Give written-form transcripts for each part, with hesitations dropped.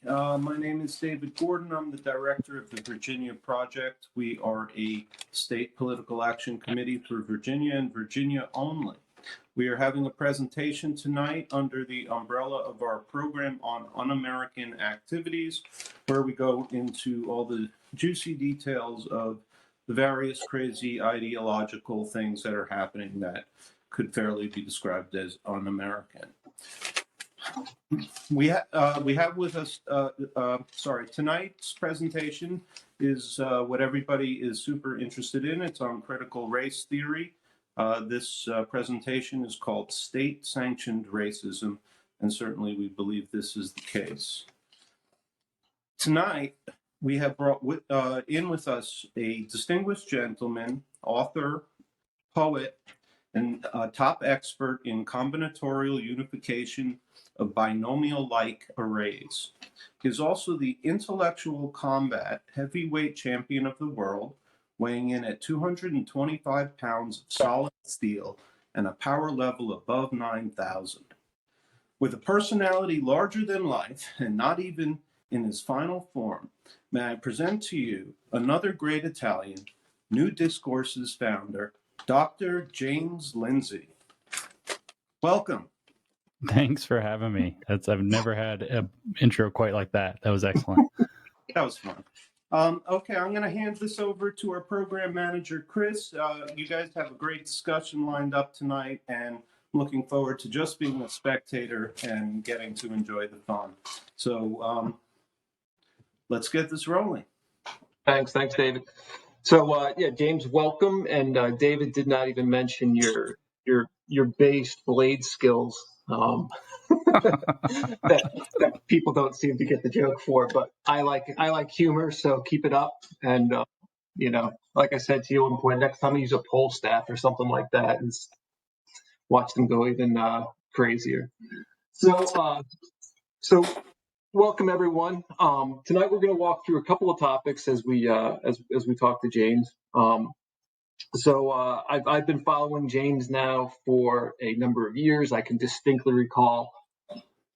My name is David Gordon. I'm the director of the Virginia Project. We are a state political action committee for Virginia and Virginia only. We are having a presentation tonight under the umbrella of our program on un-American activities, where we go into all the juicy details of the various crazy ideological things that are happening that could fairly be described as un-American. We have with us, tonight's presentation is what everybody is super interested in. It's on critical race theory. This presentation is called State-Sanctioned Racism, and certainly we believe this is the case. Tonight, we have brought in with us a distinguished gentleman, author, poet, and top expert in combinatorial unification of binomial-like arrays. He is also the intellectual combat heavyweight champion of the world, weighing in at 225 pounds of solid steel and a power level above 9,000. With a personality larger than life and not even in his final form, may I present to you another great Italian, New Discourses founder, Dr. James Lindsay. Welcome. Thanks for having me. I've never had an intro quite like that. That was excellent. That was fun. Okay, I'm going to hand this over to our program manager, Chris. You guys have a great discussion lined up tonight, and I'm looking forward to just being a spectator and getting to enjoy the fun. So let's get this rolling. Thanks, David. So James, welcome. And David did not even mention your based blade skills that people don't seem to get the joke for. But I like humor, so keep it up. And like I said to you at one point, next time I use a pole staff or something like that, and watch them go even crazier. So welcome everyone. Tonight we're going to walk through a couple of topics as we talk to James. I've been following James now for a number of years. I can distinctly recall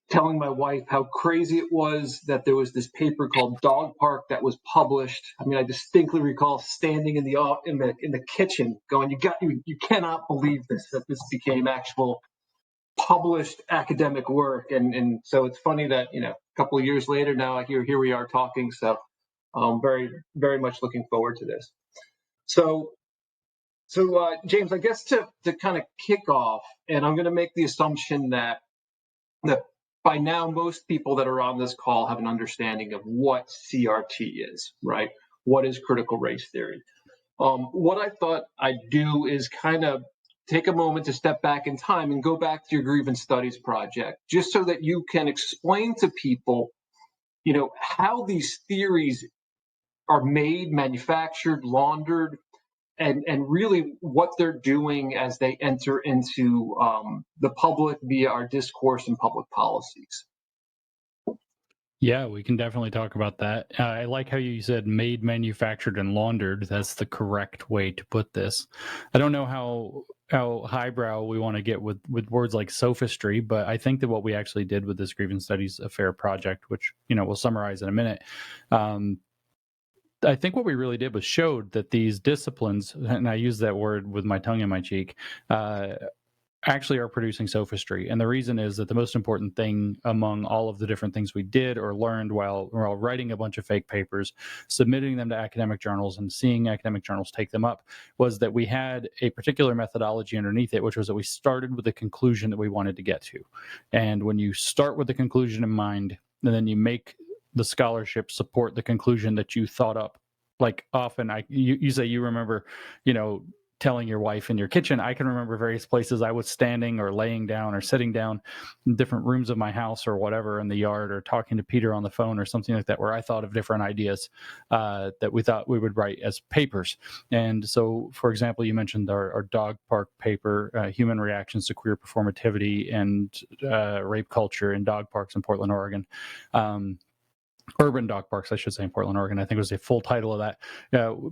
telling my wife how crazy it was that there was this paper called Dog Park that was published. I mean, I distinctly recall standing in the kitchen going, "You cannot believe this, that this became actual published academic work." And so it's funny that a couple of years later now here we are talking. So very, very much looking forward to this. So James, I guess to kind of kick off, and I'm going to make the assumption that by now most people that are on this call have an understanding of what CRT is, right? What is critical race theory? What I thought I'd do is kind of take a moment to step back in time and go back to your Grievance Studies project, just so that you can explain to people, how these theories are made, manufactured, laundered, and really what they're doing as they enter into the public via our discourse and public policies. Yeah, we can definitely talk about that. I like how you said made, manufactured, and laundered. That's the correct way to put this. I don't know how highbrow we want to get with words like sophistry, but I think that what we actually did with this Grievance Studies Affair project, which we'll summarize in a minute, I think what we really did was showed that these disciplines, and I use that word with my tongue in my cheek, actually are producing sophistry. And the reason is that the most important thing among all of the different things we did or learned while writing a bunch of fake papers, submitting them to academic journals and seeing academic journals take them up, was that we had a particular methodology underneath it, which was that we started with the conclusion that we wanted to get to. And when you start with the conclusion in mind, and then you make the scholarship support the conclusion that you thought up. Like often you say you remember, telling your wife in your kitchen. I can remember various places I was standing or laying down or sitting down in different rooms of my house or whatever in the yard, or talking to Peter on the phone or something like that, where I thought of different ideas that we thought we would write as papers. And so, for example, you mentioned our Dog Park paper, Human Reactions to Queer Performativity and Rape Culture in Dog Parks in Portland, Oregon. Urban dog parks, I should say, in Portland, Oregon. I think was the full title of that.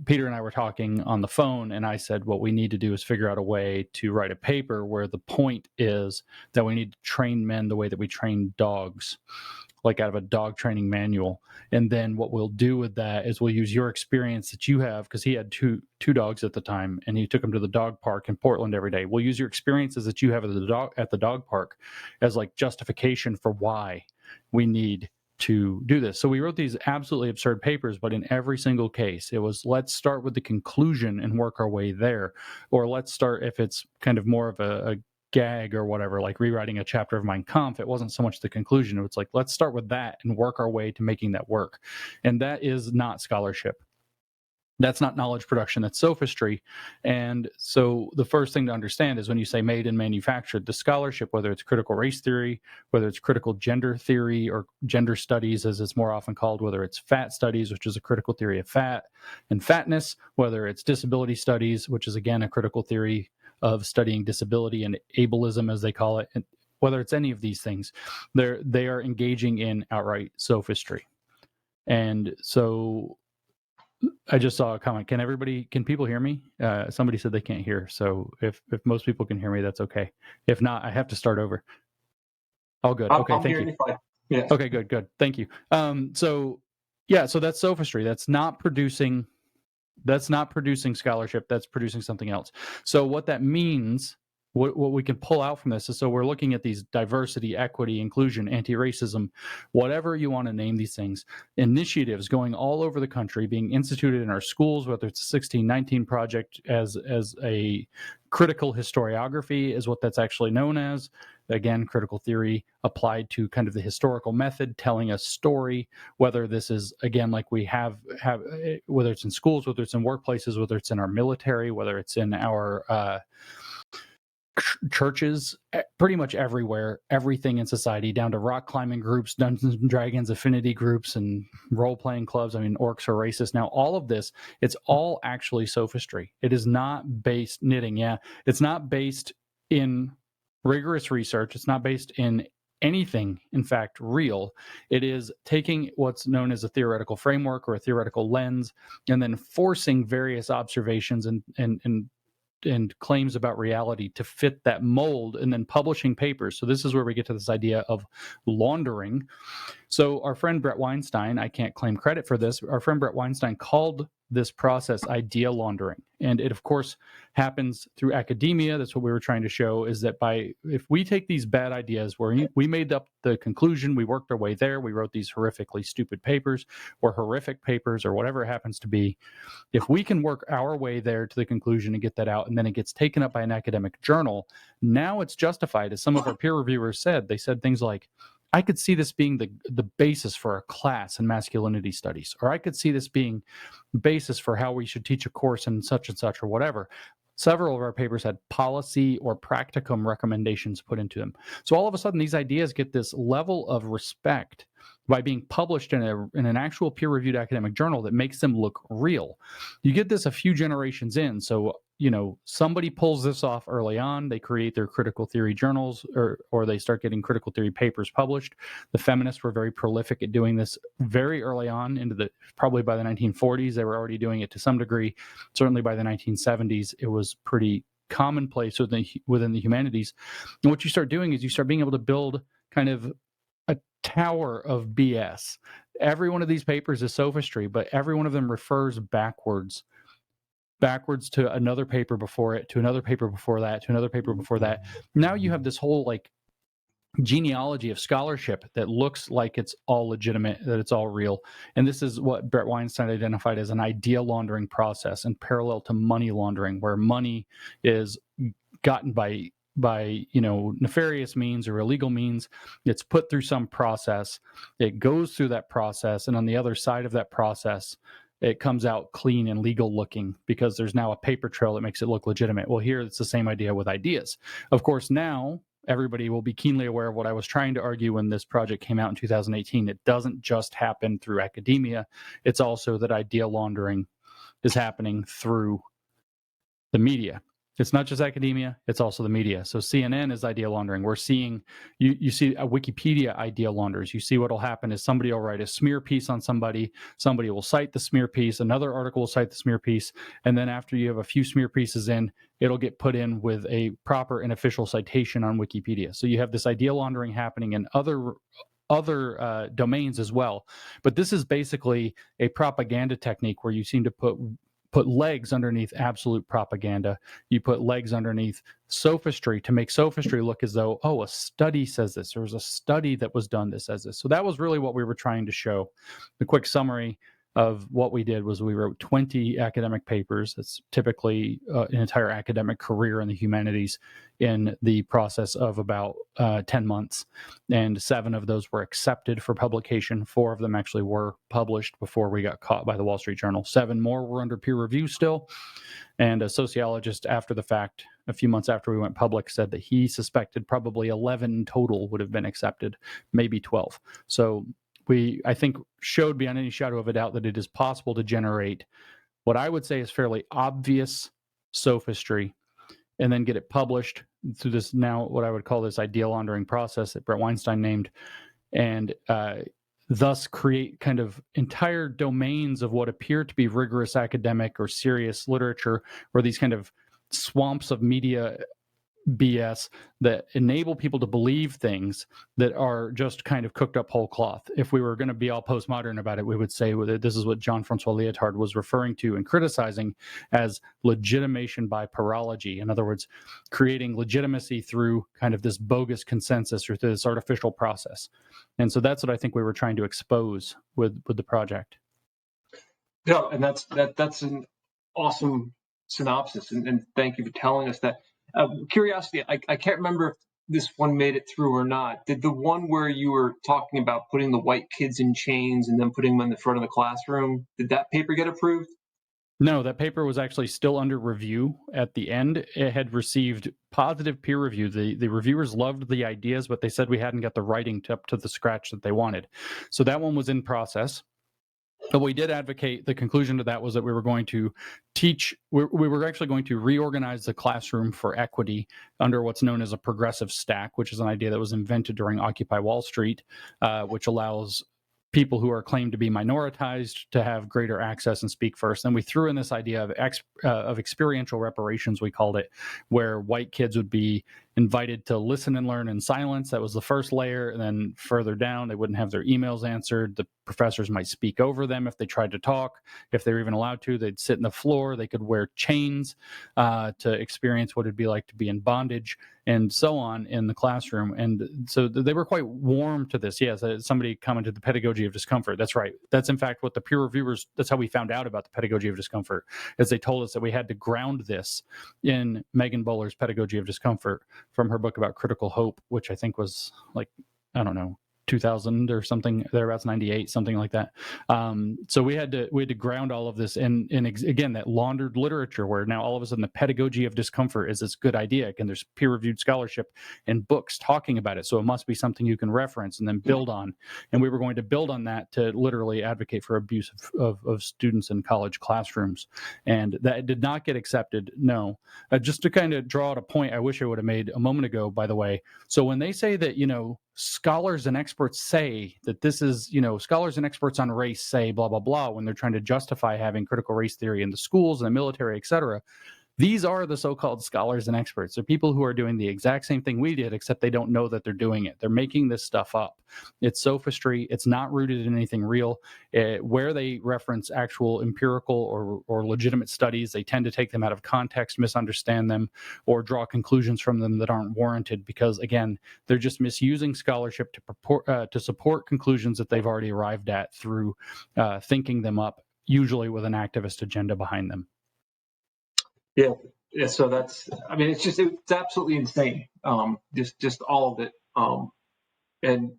Peter and I were talking on the phone, and I said, what we need to do is figure out a way to write a paper where the point is that we need to train men the way that we train dogs. like out of a dog training manual. And then what we'll do with that is we'll use your experience that you have, because he had two dogs at the time, and he took them to the dog park in Portland every day. We'll use your experiences that you have at the dog park as like justification for why we need to do this. So we wrote these absolutely absurd papers, but in every single case, it was, let's start with the conclusion and work our way there. Or let's start, if it's kind of more of a gag or whatever, like rewriting a chapter of Mein Kampf, it wasn't so much the conclusion. It was like, let's start with that and work our way to making that work. And that is not scholarship. That's not knowledge production, that's sophistry. And so the first thing to understand is when you say made and manufactured, the scholarship, whether it's critical race theory, whether it's critical gender theory or gender studies, as it's more often called, whether it's fat studies, which is a critical theory of fat and fatness, whether it's disability studies, which is again a critical theory of studying disability and ableism, as they call it, and whether it's any of these things, they are engaging in outright sophistry. And so I just saw a comment. Can people hear me? Somebody said they can't hear. So if most people can hear me, that's okay. If not, I have to start over. Oh, good. Okay, thank you. Yeah. Okay, good. Thank you. So that's sophistry. That's not producing scholarship. That's producing something else. So what that means, what we can pull out from this is, so we're looking at these diversity, equity, inclusion, anti-racism, whatever you want to name these things, initiatives going all over the country, being instituted in our schools, whether it's a 1619 project as a critical historiography is what that's actually known as. Again, critical theory applied to kind of the historical method, telling a story, whether this is, again, like we have whether it's in schools, whether it's in workplaces, whether it's in our military, whether it's in our churches, pretty much everywhere, everything in society, down to rock climbing groups, Dungeons and Dragons affinity groups, and role-playing clubs. I mean, orcs are racist. Now, all of this, it's all actually sophistry. It is not based, knitting, it's not based in rigorous research. It's not based in anything, in fact, real. It is taking what's known as a theoretical framework or a theoretical lens, and then forcing various observations and claims about reality to fit that mold, and then publishing papers. So this is where we get to this idea of laundering. So our friend Brett Weinstein, I can't claim credit for this, our friend Brett Weinstein called this process idea laundering. And it, of course, happens through academia. That's what we were trying to show, is that if we take these bad ideas where we made up the conclusion, we worked our way there, we wrote these horrifically stupid papers or horrific papers or whatever it happens to be, if we can work our way there to the conclusion and get that out, and then it gets taken up by an academic journal, now it's justified. As some of our peer reviewers said, they said things like, I could see this being the basis for a class in masculinity studies, or I could see this being basis for how we should teach a course in such and such or whatever. Several of our papers had policy or practicum recommendations put into them. So all of a sudden, these ideas get this level of respect by being published in an actual peer-reviewed academic journal that makes them look real. You get this a few generations in. So, somebody pulls this off early on. They create their critical theory journals, or they start getting critical theory papers published. The feminists were very prolific at doing this very early on, probably by the 1940s. They were already doing it to some degree. Certainly by the 1970s, it was pretty commonplace within the humanities. And what you start doing is you start being able to build kind of a tower of BS. Every one of these papers is sophistry, but every one of them refers backwards to another paper before it, to another paper before that, to another paper before that. Now you have this whole genealogy of scholarship that looks like it's all legitimate, that it's all real. And this is what Brett Weinstein identified as an idea laundering process, and parallel to money laundering, where money is gotten by nefarious means or illegal means. It's put through some process, it goes through that process, and on the other side of that process, it comes out clean and legal looking, because there's now a paper trail that makes it look legitimate. Well, here it's the same idea with ideas. Of course, now everybody will be keenly aware of what I was trying to argue when this project came out in 2018. It doesn't just happen through academia. It's also that idea laundering is happening through the media. It's not just academia, it's also the media. So CNN is idea laundering. We're seeing, you see a Wikipedia idea launders. You see what'll happen is somebody will write a smear piece on somebody will cite the smear piece, another article will cite the smear piece, and then after you have a few smear pieces in, it'll get put in with a proper and official citation on Wikipedia. So you have this idea laundering happening in other other domains as well. But this is basically a propaganda technique where you seem to put legs underneath absolute propaganda. You put legs underneath sophistry to make sophistry look as though, oh, a study says this. There was a study that was done that says this. So that was really what we were trying to show. The quick summary of what we did was we wrote 20 academic papers. That's typically an entire academic career in the humanities in the process of about 10 months. And 7 of those were accepted for publication. 4 of them actually were published before we got caught by the Wall Street Journal. 7 more were under peer review still. And a sociologist after the fact, a few months after we went public, said that he suspected probably 11 total would have been accepted, maybe 12. So we, I think, showed beyond any shadow of a doubt that it is possible to generate what I would say is fairly obvious sophistry and then get it published through this, now what I would call this idea laundering process that Brett Weinstein named, and thus create kind of entire domains of what appear to be rigorous academic or serious literature, or these kind of swamps of media BS that enable people to believe things that are just kind of cooked up whole cloth. If we were going to be all postmodern about it, we would say that this is what Jean-Francois Lyotard was referring to and criticizing as legitimation by parology. In other words, creating legitimacy through kind of this bogus consensus or through this artificial process. And so that's what I think we were trying to expose with the project. Yeah, and that's an awesome synopsis, and thank you for telling us that. Curiosity, I can't remember if this one made it through or not. Did the one where you were talking about putting the white kids in chains and then putting them in the front of the classroom, did that paper get approved? No, that paper was actually still under review at the end. It had received positive peer review. The reviewers loved the ideas, but they said we hadn't got the writing up to the scratch that they wanted. So that one was in process. But we did advocate, the conclusion to that was that we were going to teach, we were actually going to reorganize the classroom for equity under what's known as a progressive stack, which is an idea that was invented during Occupy Wall Street, which allows people who are claimed to be minoritized to have greater access and speak first. And we threw in this idea of experiential reparations, we called it, where white kids would be invited to listen and learn in silence. That was the first layer. And then further down, they wouldn't have their emails answered. The professors might speak over them if they tried to talk. If they were even allowed to, they'd sit in the floor. They could wear chains to experience what it'd be like to be in bondage, and so on in the classroom. And so they were quite warm to this. Yes, somebody commented the pedagogy of discomfort. That's right. That's in fact what the peer reviewers, that's how we found out about the pedagogy of discomfort, is they told us that we had to ground this in Megan Bowler's pedagogy of discomfort from her book about critical hope, which I think was like, I don't know, 2000 or something, thereabouts, 98, something like that. So we had to ground all of this in again, that laundered literature, where now all of a sudden the pedagogy of discomfort is this good idea, and there's peer-reviewed scholarship and books talking about it. So it must be something you can reference and then build on. And we were going to build on that to literally advocate for abuse of students in college classrooms. And that did not get accepted, no. Just to kind of draw out a point I wish I would have made a moment ago, by the way. So when they say that, scholars and experts say that this is, scholars and experts on race say blah, blah, blah, when they're trying to justify having critical race theory in the schools and the military, et cetera. These are the so-called scholars and experts. They're people who are doing the exact same thing we did, except they don't know that they're doing it. They're making this stuff up. It's sophistry. It's not rooted in anything real. Where they reference actual empirical or legitimate studies, they tend to take them out of context, misunderstand them, or draw conclusions from them that aren't warranted, because, again, they're just misusing scholarship to support conclusions that they've already arrived at through thinking them up, usually with an activist agenda behind them. Yeah. So it's absolutely insane. Just all of it. And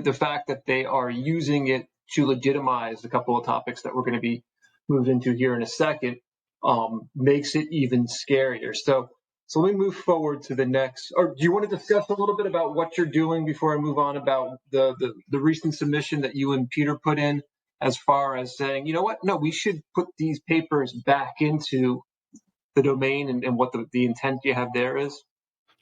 the fact that they are using it to legitimize a couple of topics that we're going to be moved into here in a second makes it even scarier. So let me move forward to the next. Or do you want to discuss a little bit about what you're doing before I move on about the recent submission that you and Peter put in, as far as saying, you know what? No, we should put these papers back into the domain and what the intent you have there is?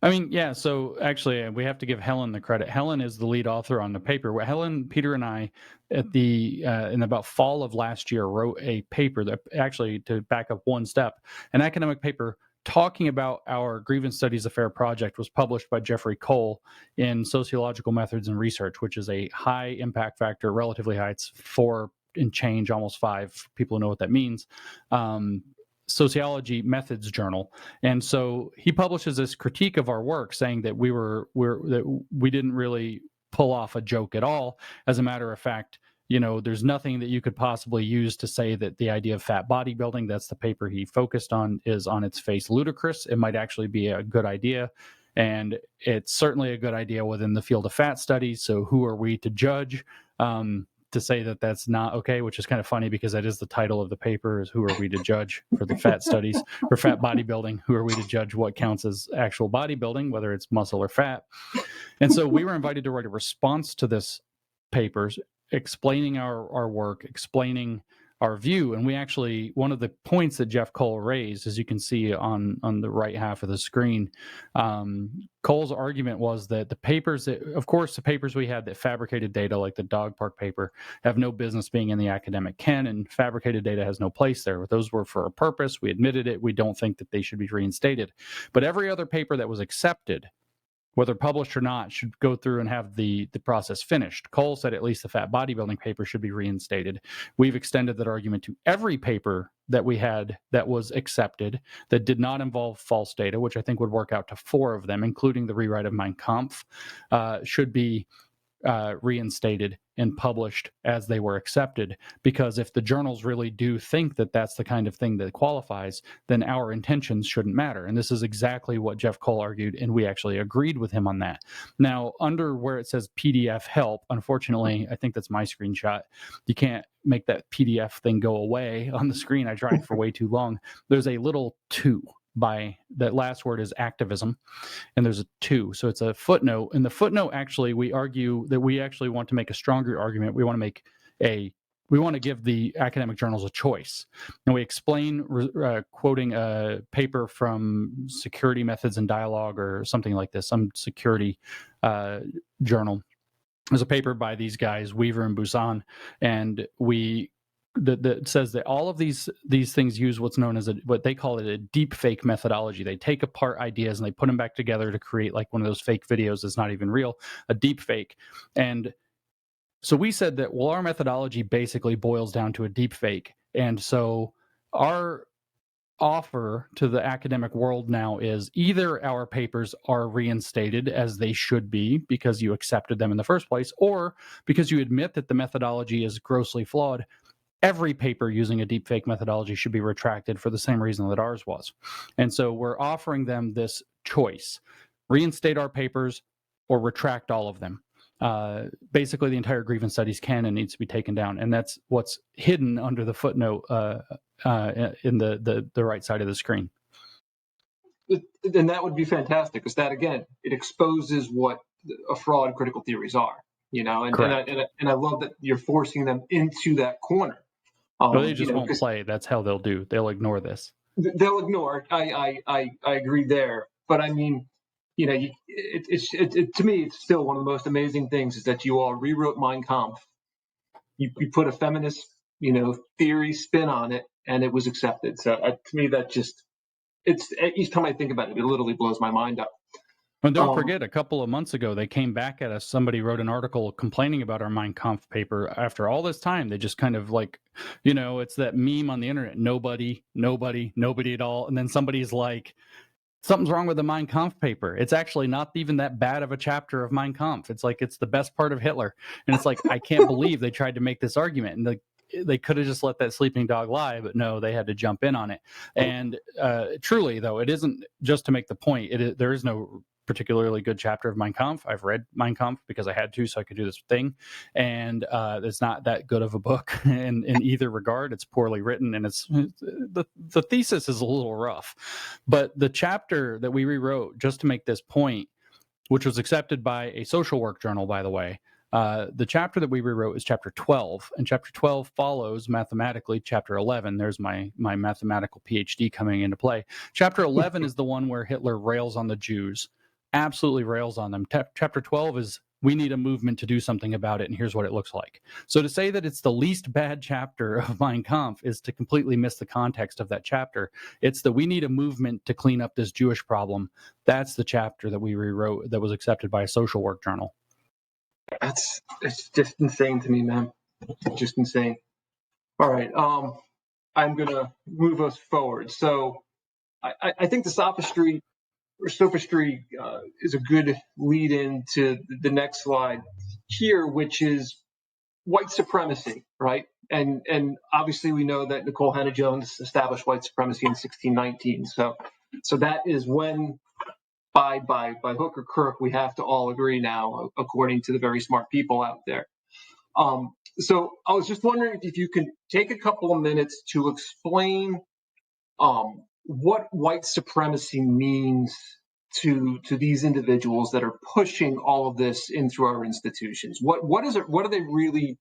I mean, yeah. So actually, we have to give Helen the credit. Helen is the lead author on the paper. Helen, Peter, and I, at in about fall of last year, wrote a paper that actually, to back up one step, an academic paper talking about our Grievance Studies Affair project was published by Jeffrey Cole in Sociological Methods and Research, which is a high impact factor, relatively high. It's 4 and change, almost 5. People who know what that means. Sociology Methods Journal. And so he publishes this critique of our work, saying that we didn't really pull off a joke at all. As a matter of fact, there's nothing that you could possibly use to say that the idea of fat bodybuilding, that's the paper he focused on, is on its face ludicrous. It might actually be a good idea. And it's certainly a good idea within the field of fat studies. So who are we to judge to say that that's not okay, which is kind of funny because that is the title of the paper, is who are we to judge for the fat studies, for fat bodybuilding? Who are we to judge what counts as actual bodybuilding, whether it's muscle or fat? And so we were invited to write a response to this paper, explaining our work, explaining our view. And we actually, one of the points that Jeff Cole raised, as you can see on the right half of the screen, Cole's argument was that the papers the papers we had that fabricated data, like the dog park paper, have no business being in the academic canon. Fabricated data has no place there. Those were for a purpose. We admitted it. We don't think that they should be reinstated. But every other paper that was accepted, whether published or not, should go through and have the process finished. Cole said at least the fat bodybuilding paper should be reinstated. We've extended that argument to every paper that we had that was accepted that did not involve false data, which I think would work out to 4 of them, including the rewrite of Mein Kampf, should be reinstated and published as they were accepted. Because if the journals really do think that that's the kind of thing that qualifies, then our intentions shouldn't matter. And this is exactly what Jeff Cole argued, and we actually agreed with him on that. Now, under where it says PDF help, unfortunately, I think that's my screenshot. You can't make that PDF thing go away on the screen. I tried for way too long. There's a little 2. By that last word is activism, and there's a 2, so it's a footnote. In the footnote, actually, we argue that we actually want to make a stronger argument. We want to give the academic journals a choice, and we explain, quoting a paper from Security Methods and Dialogue or something like this, some security journal. There's a paper by these guys, Weaver and Busan, and that says that all of these things use what's known as what they call it a deep fake methodology. They take apart ideas and they put them back together to create like one of those fake videos that's not even real, a deep fake. And so we said that, well, our methodology basically boils down to a deep fake. And so our offer to the academic world now is either our papers are reinstated as they should be because you accepted them in the first place, or because you admit that the methodology is grossly flawed, every paper using a deepfake methodology should be retracted for the same reason that ours was. And so we're offering them this choice: reinstate our papers or retract all of them. Basically, the entire Grievance Studies canon needs to be taken down. And that's what's hidden under the footnote in the right side of the screen. And that would be fantastic, because that, again, it exposes what a fraud critical theories are. And I love that you're forcing them into that corner. Well, they just won't play. That's how they'll do. They'll ignore this. They'll ignore. I agree there. But I mean, to me, it's still one of the most amazing things is that you all rewrote Mein Kampf. You put a feminist, theory spin on it, and it was accepted. So to me, that just, it's each time I think about it, it literally blows my mind up. And don't forget, a couple of months ago, they came back at us. Somebody wrote an article complaining about our Mein Kampf paper. After all this time, they just kind of like, it's that meme on the internet, nobody at all. And then somebody's like, something's wrong with the Mein Kampf paper. It's actually not even that bad of a chapter of Mein Kampf. It's like, it's the best part of Hitler. And it's like, I can't believe they tried to make this argument. And they could have just let that sleeping dog lie, but no, they had to jump in on it. And truly, though, it isn't just to make the point. There is no particularly good chapter of Mein Kampf. I've read Mein Kampf because I had to, so I could do this thing. And it's not that good of a book in either regard. It's poorly written, and the thesis is a little rough. But the chapter that we rewrote just to make this point, which was accepted by a social work journal, by the way, the chapter that we rewrote is chapter 12, and chapter 12 follows mathematically chapter 11. There's my mathematical PhD coming into play. Chapter 11 is the one where Hitler rails on the Jews, absolutely rails on them. Chapter 12 is we need a movement to do something about it, and here's what it looks like. So to say that it's the least bad chapter of Mein Kampf is to completely miss the context of that chapter. It's that we need a movement to clean up this Jewish problem. That's the chapter that we rewrote that was accepted by a social work journal. It's just insane to me, man. Just insane. All right. I'm going to move us forward. So I think the sophistry is a good lead into the next slide here, which is white supremacy, right? And obviously we know that Nicole Hannah-Jones established white supremacy in 1619. So that is when, by hook or crook, we have to all agree now, according to the very smart people out there. So I was just wondering if you can take a couple of minutes to explain what white supremacy means to these individuals that are pushing all of this in through our institutions. What is it? What do they really?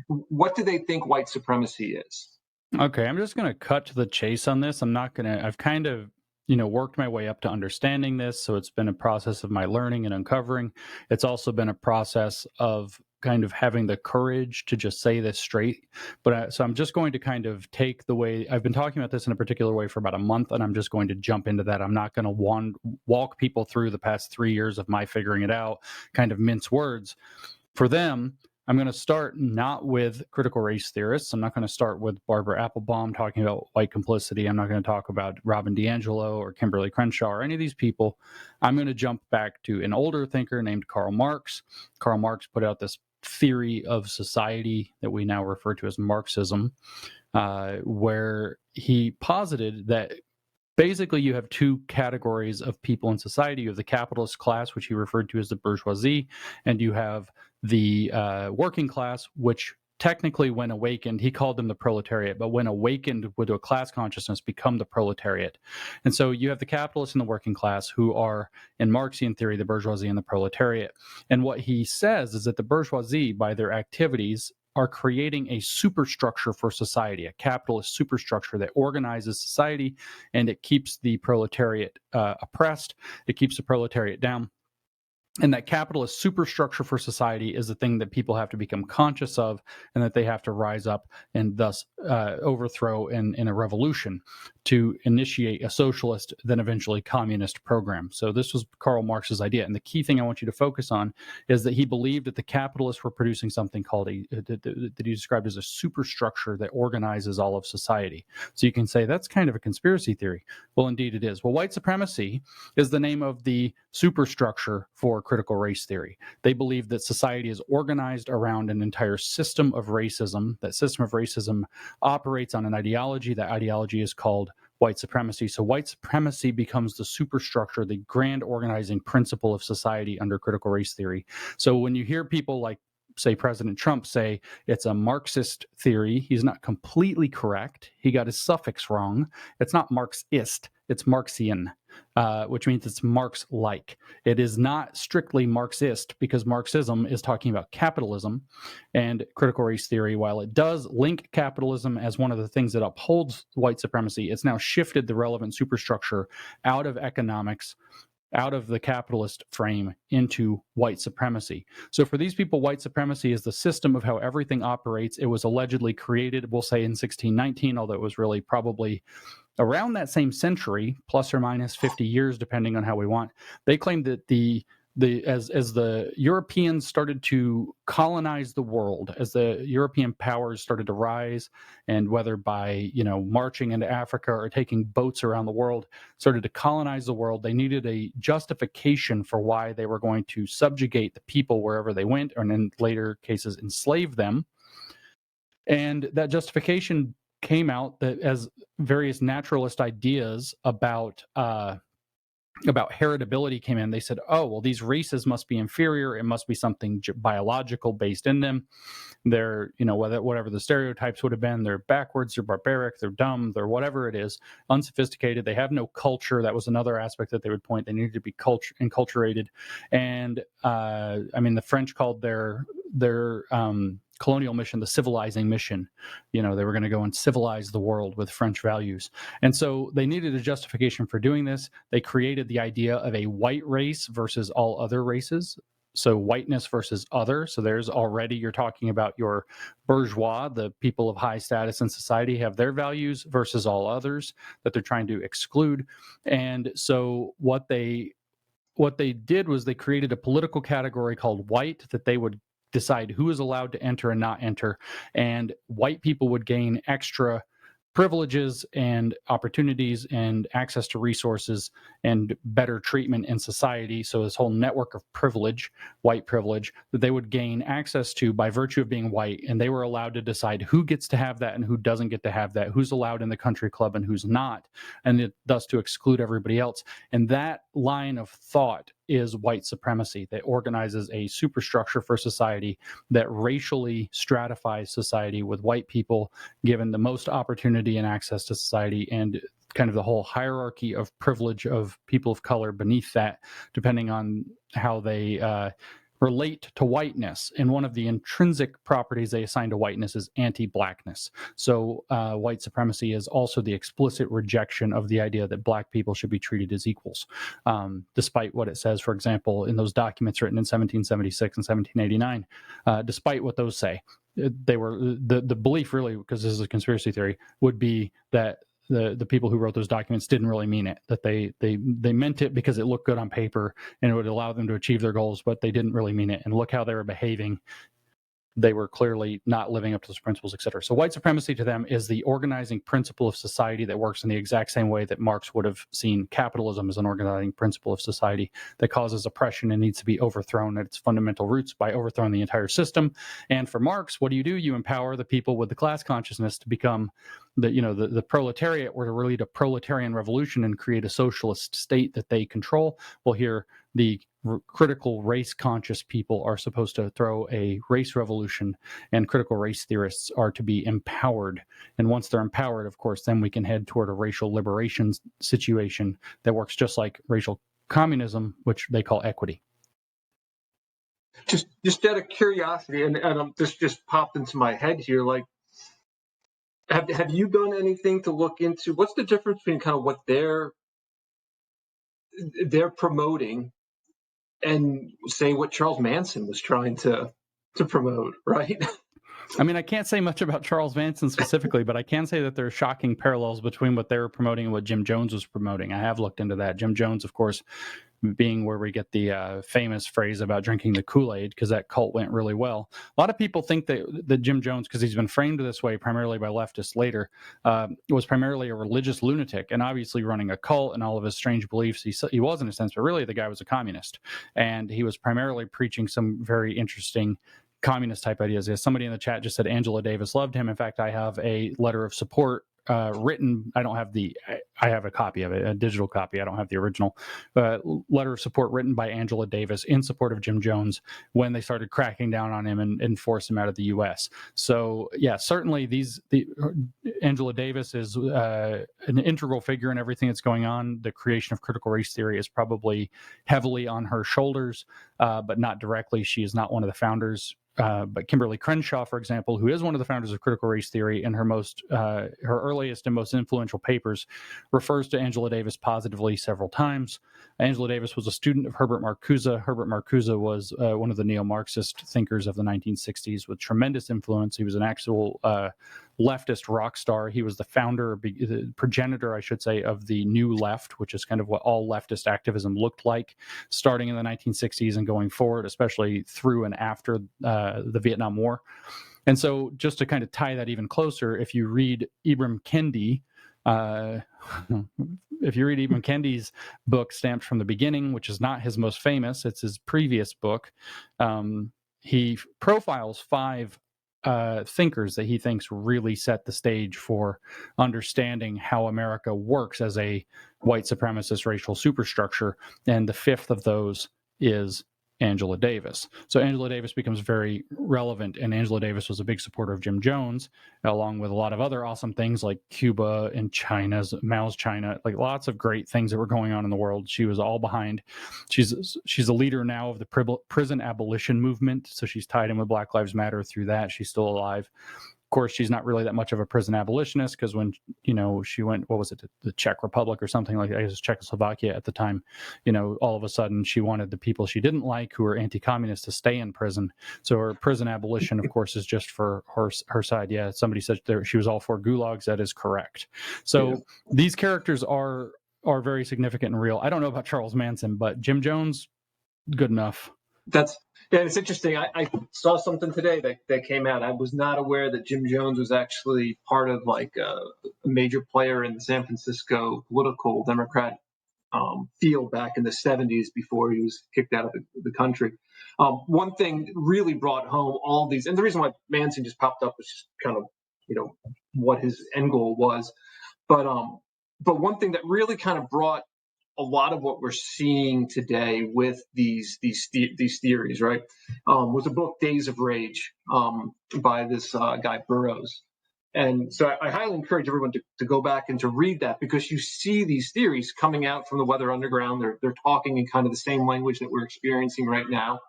What do they think white supremacy is? Okay, I'm just going to cut to the chase on this. I'm not going to. I've kind of worked my way up to understanding this, so it's been a process of my learning and uncovering. It's also been a process of kind of having the courage to just say this straight. But so I'm just going to kind of take the way I've been talking about this in a particular way for about a month, and I'm just going to jump into that. I'm not going to walk people through the past 3 years of my figuring it out, kind of mince words. For them, I'm going to start not with critical race theorists. I'm not going to start with Barbara Applebaum talking about white complicity. I'm not going to talk about Robin DiAngelo or Kimberly Crenshaw or any of these people. I'm going to jump back to an older thinker named Karl Marx. Karl Marx put out this theory of society that we now refer to as Marxism, where he posited that basically you have two categories of people in society. You have the capitalist class, which he referred to as the bourgeoisie, and you have the working class, which technically, when awakened, he called them the proletariat, but when awakened with a class consciousness, become the proletariat. And so you have the capitalists and the working class, who are, in Marxian theory, the bourgeoisie and the proletariat. And what he says is that the bourgeoisie, by their activities, are creating a superstructure for society, a capitalist superstructure that organizes society, and it keeps the proletariat oppressed. It keeps the proletariat down. And that capitalist superstructure for society is the thing that people have to become conscious of, and that they have to rise up and thus overthrow in a revolution to initiate a socialist, then eventually communist program. So this was Karl Marx's idea. And the key thing I want you to focus on is that he believed that the capitalists were producing something called that he described as a superstructure that organizes all of society. So you can say that's kind of a conspiracy theory. Well, indeed it is. Well, white supremacy is the name of the superstructure for critical race theory. They believe that society is organized around an entire system of racism. That system of racism operates on an ideology. That ideology is called white supremacy. So white supremacy becomes the superstructure, the grand organizing principle of society under critical race theory. So when you hear people like, say, President Trump say it's a Marxist theory, he's not completely correct. He got his suffix wrong. It's not Marxist, it's Marxian, which means it's Marx-like. It is not strictly Marxist, because Marxism is talking about capitalism, and critical race theory, while it does link capitalism as one of the things that upholds white supremacy, it's now shifted the relevant superstructure out of economics, out of the capitalist frame, into white supremacy. So for these people, white supremacy is the system of how everything operates. It was allegedly created, we'll say, in 1619, although it was really probably around that same century, plus or minus 50 years, depending on how we want. They claimed that as the Europeans started to colonize the world, as the European powers started to rise, and whether by marching into Africa or taking boats around the world, started to colonize the world, they needed a justification for why they were going to subjugate the people wherever they went, and in later cases enslave them. And that justification came out that as various naturalist ideas about heritability came in, they said, oh, well, these races must be inferior. It must be something biological based in them. They're, whatever the stereotypes would have been, they're backwards, they're barbaric, they're dumb, they're whatever it is, unsophisticated. They have no culture. That was another aspect that they would point. They needed to be enculturated. And the French called their colonial mission the civilizing mission. They were going to go and civilize the world with French values. And so they needed a justification for doing this. They created the idea of a white race versus all other races. So whiteness versus other. So there's already, you're talking about your bourgeois, the people of high status in society have their values versus all others that they're trying to exclude. And so what they did was they created a political category called white that they would decide who is allowed to enter and not enter. And white people would gain extra privileges and opportunities and access to resources and better treatment in society. So this whole network of privilege, white privilege, that they would gain access to by virtue of being white. And they were allowed to decide who gets to have that and who doesn't get to have that, who's allowed in the country club and who's not, and thus to exclude everybody else. And that line of thought is white supremacy that organizes a superstructure for society that racially stratifies society, with white people given the most opportunity and access to society, and kind of the whole hierarchy of privilege of people of color beneath that, depending on how they relate to whiteness. And one of the intrinsic properties they assign to whiteness is anti-blackness. So white supremacy is also the explicit rejection of the idea that black people should be treated as equals, despite what it says, for example, in those documents written in 1776 and 1789, despite what those say. They were the belief, really, because this is a conspiracy theory, would be that the people who wrote those documents didn't really mean it, that they meant it because it looked good on paper and it would allow them to achieve their goals, but they didn't really mean it. And look how they were behaving. They were clearly not living up to those principles, et cetera. So white supremacy to them is the organizing principle of society that works in the exact same way that Marx would have seen capitalism as an organizing principle of society that causes oppression and needs to be overthrown at its fundamental roots by overthrowing the entire system. And for Marx, what do? You empower the people with the class consciousness to become the proletariat, or to lead a proletarian revolution and create a socialist state that they control. Well, here the critical race conscious people are supposed to throw a race revolution, and critical race theorists are to be empowered. And once they're empowered, of course, then we can head toward a racial liberation situation that works just like racial communism, which they call equity. Just out of curiosity, and this just popped into my head here, like, have you done anything to look into what's the difference between kind of what they're promoting and say what Charles Manson was trying to promote, right? I mean, I can't say much about Charles Manson specifically, but I can say that there are shocking parallels between what they were promoting and what Jim Jones was promoting. I have looked into that. Jim Jones, of course, being where we get the famous phrase about drinking the Kool-Aid, because that cult went really well. A lot of people think that Jim Jones, because he's been framed this way primarily by leftists later, was primarily a religious lunatic, and obviously running a cult and all of his strange beliefs. He was, in a sense, but really the guy was a communist, and he was primarily preaching some very interesting communist type ideas. As somebody in the chat just said, Angela Davis loved him. In fact, I have a letter of support written. I have a copy of it, a digital copy. I don't have the original letter of support written by Angela Davis in support of Jim Jones when they started cracking down on him and forced him out of the U.S. So yeah, certainly Angela Davis is an integral figure in everything that's going on. The creation of critical race theory is probably heavily on her shoulders, but not directly. She is not one of the founders. But Kimberly Crenshaw, for example, who is one of the founders of critical race theory, in her earliest and most influential papers, refers to Angela Davis positively several times. Angela Davis was a student of Herbert Marcuse. Herbert Marcuse was one of the neo-Marxist thinkers of the 1960s with tremendous influence. He was an actual leftist rock star. He was the founder, the progenitor, I should say, of the New Left, which is kind of what all leftist activism looked like, starting in the 1960s and going forward, especially through and after the Vietnam War. And so just to kind of tie that even closer, if you read Ibram Kendi, Kendi's book, Stamped from the Beginning, which is not his most famous, it's his previous book, he profiles 5 thinkers that he thinks really set the stage for understanding how America works as a white supremacist racial superstructure. And the 5th of those is Angela Davis. So Angela Davis becomes very relevant, and Angela Davis was a big supporter of Jim Jones, along with a lot of other awesome things like Cuba and Mao's China, like lots of great things that were going on in the world. She was all behind. She's a leader now of the prison abolition movement, so she's tied in with Black Lives Matter through that. She's still alive. course, she's not really that much of a prison abolitionist, because when, she went, what was it, the Czech Republic or something like that, I guess Czechoslovakia at the time, all of a sudden she wanted the people she didn't like, who were anti-communist, to stay in prison. So her prison abolition, of course, is just for her side. Yeah, somebody said she was all for gulags. That is correct. So these characters are very significant and real. I don't know about Charles Manson, but Jim Jones, good enough. It's interesting. I saw something today that came out. I was not aware that Jim Jones was actually part of like a major player in the San Francisco political Democrat field back in the 70s before he was kicked out of the country. One thing really brought home all these, and the reason why Manson just popped up was just kind of, what his end goal was. But one thing that really kind of brought a lot of what we're seeing today with these theories, right, was a book, Days of Rage, by this guy Burroughs. And so I highly encourage everyone to go back and to read that, because you see these theories coming out from the Weather Underground. They're talking in kind of the same language that we're experiencing right now.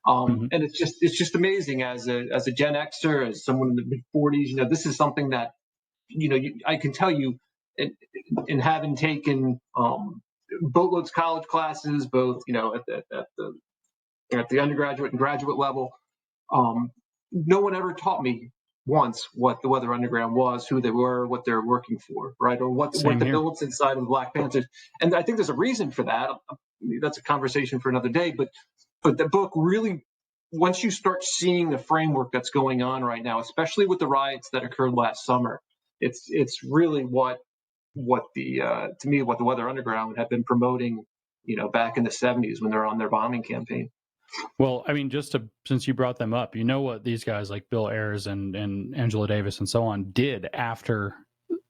And it's just amazing as a Gen Xer, as someone in the mid 40s. This is something that I can tell you, in having taken boatloads of college classes, both at the undergraduate and graduate level. No one ever taught me once what the Weather Underground was, who they were, what they're working for, right, or what the bullets inside of the Black Panthers. And I think there's a reason for that. That's a conversation for another day. But the book really, once you start seeing the framework that's going on right now, especially with the riots that occurred last summer, it's really what the Weather Underground had been promoting, back in the 70s when they're on their bombing campaign. Well, I mean, since you brought them up, what these guys like Bill Ayers and Angela Davis and so on did after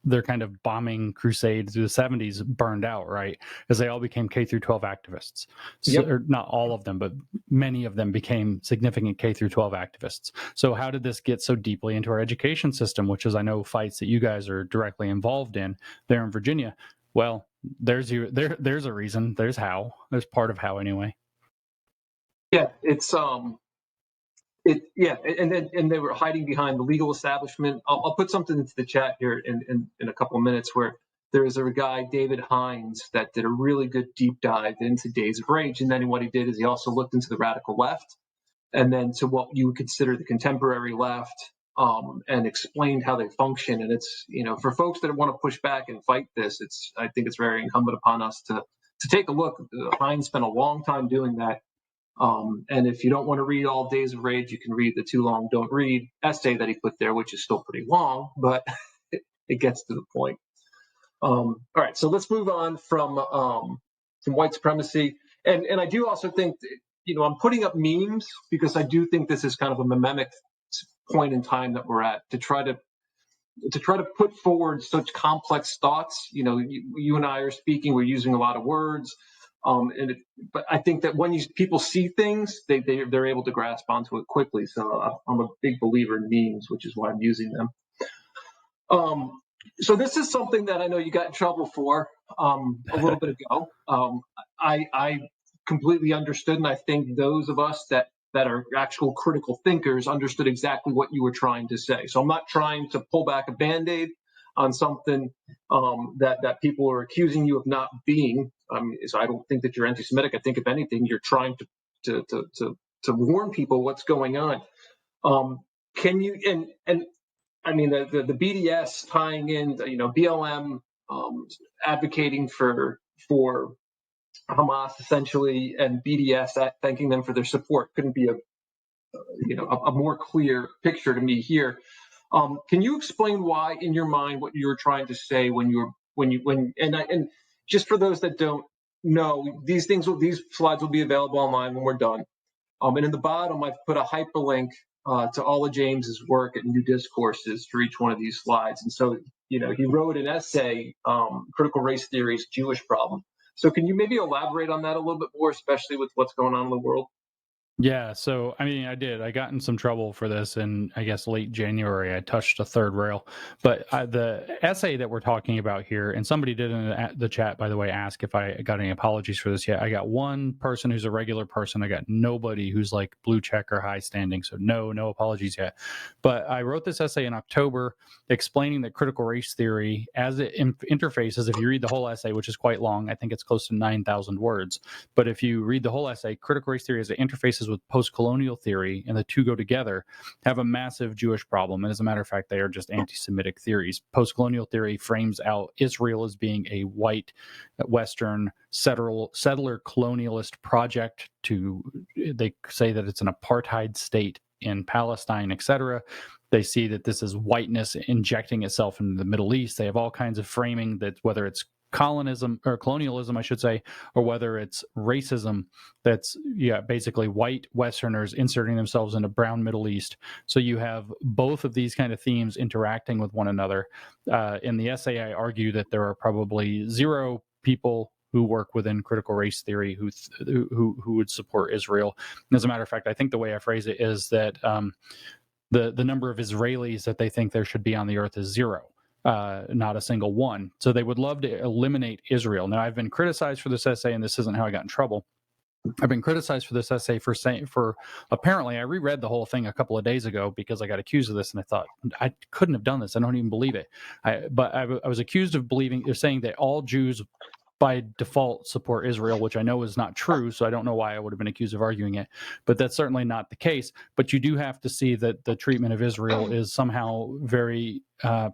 their kind of bombing crusade through the 70s burned out, right? Because they all became K through 12 activists. So, or not all of them, but many of them became significant K through 12 activists. So how did this get so deeply into our education system, which is, I know, fights that you guys are directly involved in there in Virginia? Well, there's a reason. There's how. There's part of how, anyway. Yeah, it's and they were hiding behind the legal establishment. I'll put something into the chat here in a couple of minutes, where there is a guy, David Hines, that did a really good deep dive into Days of Rage. And then what he did is he also looked into the radical left, and then to what you would consider the contemporary left, and explained how they function. And it's, for folks that want to push back and fight this, I think it's very incumbent upon us to take a look. Hines spent a long time doing that. And if you don't want to read all Days of Rage, you can read the Too Long Don't Read essay that he put there, which is still pretty long, but it gets to the point. All right, so let's move on from white supremacy. And I do also think, I'm putting up memes because I do think this is kind of a mnemonic point in time that we're at, to try to put forward such complex thoughts. You and I are speaking, we're using a lot of words. But I think that when people see things, they're able to grasp onto it quickly. So I'm a big believer in memes, which is why I'm using them. So this is something that I know you got in trouble for a little bit ago. I completely understood, and I think those of us that are actual critical thinkers understood exactly what you were trying to say. So I'm not trying to pull back a Band-Aid on something that people are accusing you of not being. So I don't think that you're anti-Semitic. I think, if anything, you're trying to warn people what's going on. Can you and I mean the BDS tying in, BLM advocating for Hamas essentially, and BDS thanking them for their support couldn't be a more clear picture to me here. Can you explain why, in your mind, what you were trying to say and just for those that don't know, these slides will be available online when we're done. And in the bottom, I've put a hyperlink to all of James's work at New Discourses for each one of these slides. And so, he wrote an essay, Critical Race Theory's Jewish Problem. So can you maybe elaborate on that a little bit more, especially with what's going on in the world? Yeah, so I mean, I got in some trouble for this in, I guess, late January. I touched a third rail. But the essay that we're talking about here, and somebody did in the chat, by the way, ask if I got any apologies for this yet. I got one person who's a regular person. I got nobody who's like blue check or high standing. So no apologies yet. But I wrote this essay in October explaining that critical race theory, as it interfaces, if you read the whole essay, which is quite long, I think it's close to 9,000 words. But if you read the whole essay, critical race theory as it interfaces with post-colonial theory, and the two go together, have a massive Jewish problem. And as a matter of fact, they are just anti-Semitic theories. Post-colonial theory frames out Israel as being a white, Western, settler colonialist project. They say that it's an apartheid state in Palestine, etc. They see that this is whiteness injecting itself into the Middle East. They have all kinds of framing that, whether it's colonialism, I should say, or whether it's racism, that's basically white Westerners inserting themselves into brown Middle East. So you have both of these kind of themes interacting with one another. In the essay, I argue that there are probably zero people who work within critical race theory who would support Israel. And as a matter of fact, I think the way I phrase it is that the number of Israelis that they think there should be on the earth is zero. Not a single one. So they would love to eliminate Israel. Now, I've been criticized for this essay, and this isn't how I got in trouble. I've been criticized for this essay for apparently I reread the whole thing a couple of days ago because I got accused of this, and I thought I couldn't have done this. I don't even believe it. But I was accused of saying that all Jews by default support Israel, which I know is not true, so I don't know why I would have been accused of arguing it, but that's certainly not the case. But you do have to see that the treatment of Israel is somehow very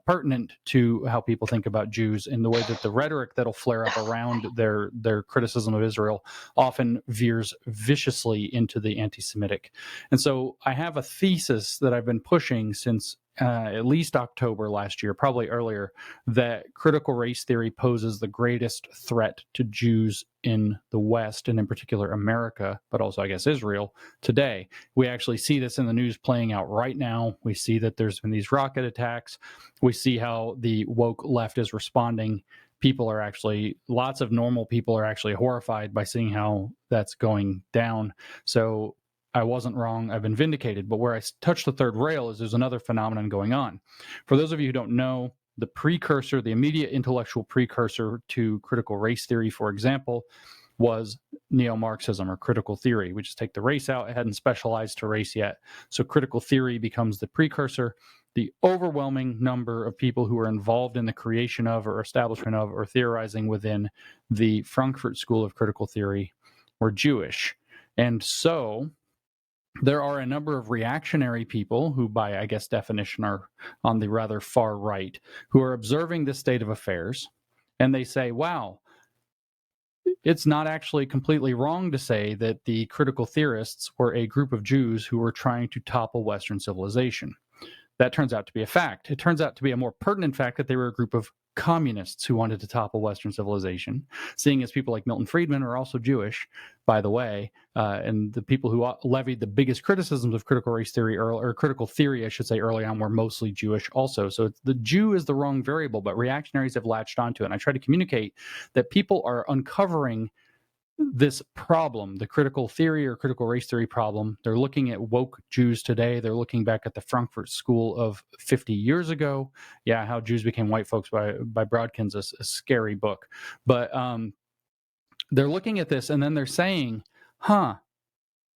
pertinent to how people think about Jews, in the way that the rhetoric that'll flare up around their criticism of Israel often veers viciously into the anti-Semitic. And so I have a thesis that I've been pushing since at least October last year, probably earlier, that critical race theory poses the greatest threat to Jews in the West, and in particular America, but also, I guess, Israel today. We actually see this in the news playing out right now. We see that there's been these rocket attacks. We see how the woke left is responding. Lots of normal people are actually horrified by seeing how that's going down. So I wasn't wrong. I've been vindicated. But where I touched the third rail is there's another phenomenon going on. For those of you who don't know, the immediate intellectual precursor to critical race theory, for example, was neo-Marxism, or critical theory. We just take the race out. It hadn't specialized to race yet. So critical theory becomes the precursor. The overwhelming number of people who are involved in the creation of, or establishment of, or theorizing within the Frankfurt School of Critical Theory were Jewish. And so there are a number of reactionary people who, by, I guess, definition, are on the rather far right, who are observing this state of affairs, and they say, wow, it's not actually completely wrong to say that the critical theorists were a group of Jews who were trying to topple Western civilization. That turns out to be a fact. It turns out to be a more pertinent fact that they were a group of communists who wanted to topple Western civilization, seeing as people like Milton Friedman are also Jewish, by the way, and the people who levied the biggest criticisms of critical race theory, or critical theory, I should say, early on, were mostly Jewish also. So the Jew is the wrong variable, but reactionaries have latched onto it. And I try to communicate that people are uncovering this problem, the critical theory or critical race theory problem. They're looking at woke Jews today. They're looking back at the Frankfurt School of 50 years ago. Yeah, How Jews Became White Folks by Brodkin's a scary book. But they're looking at this, and then they're saying,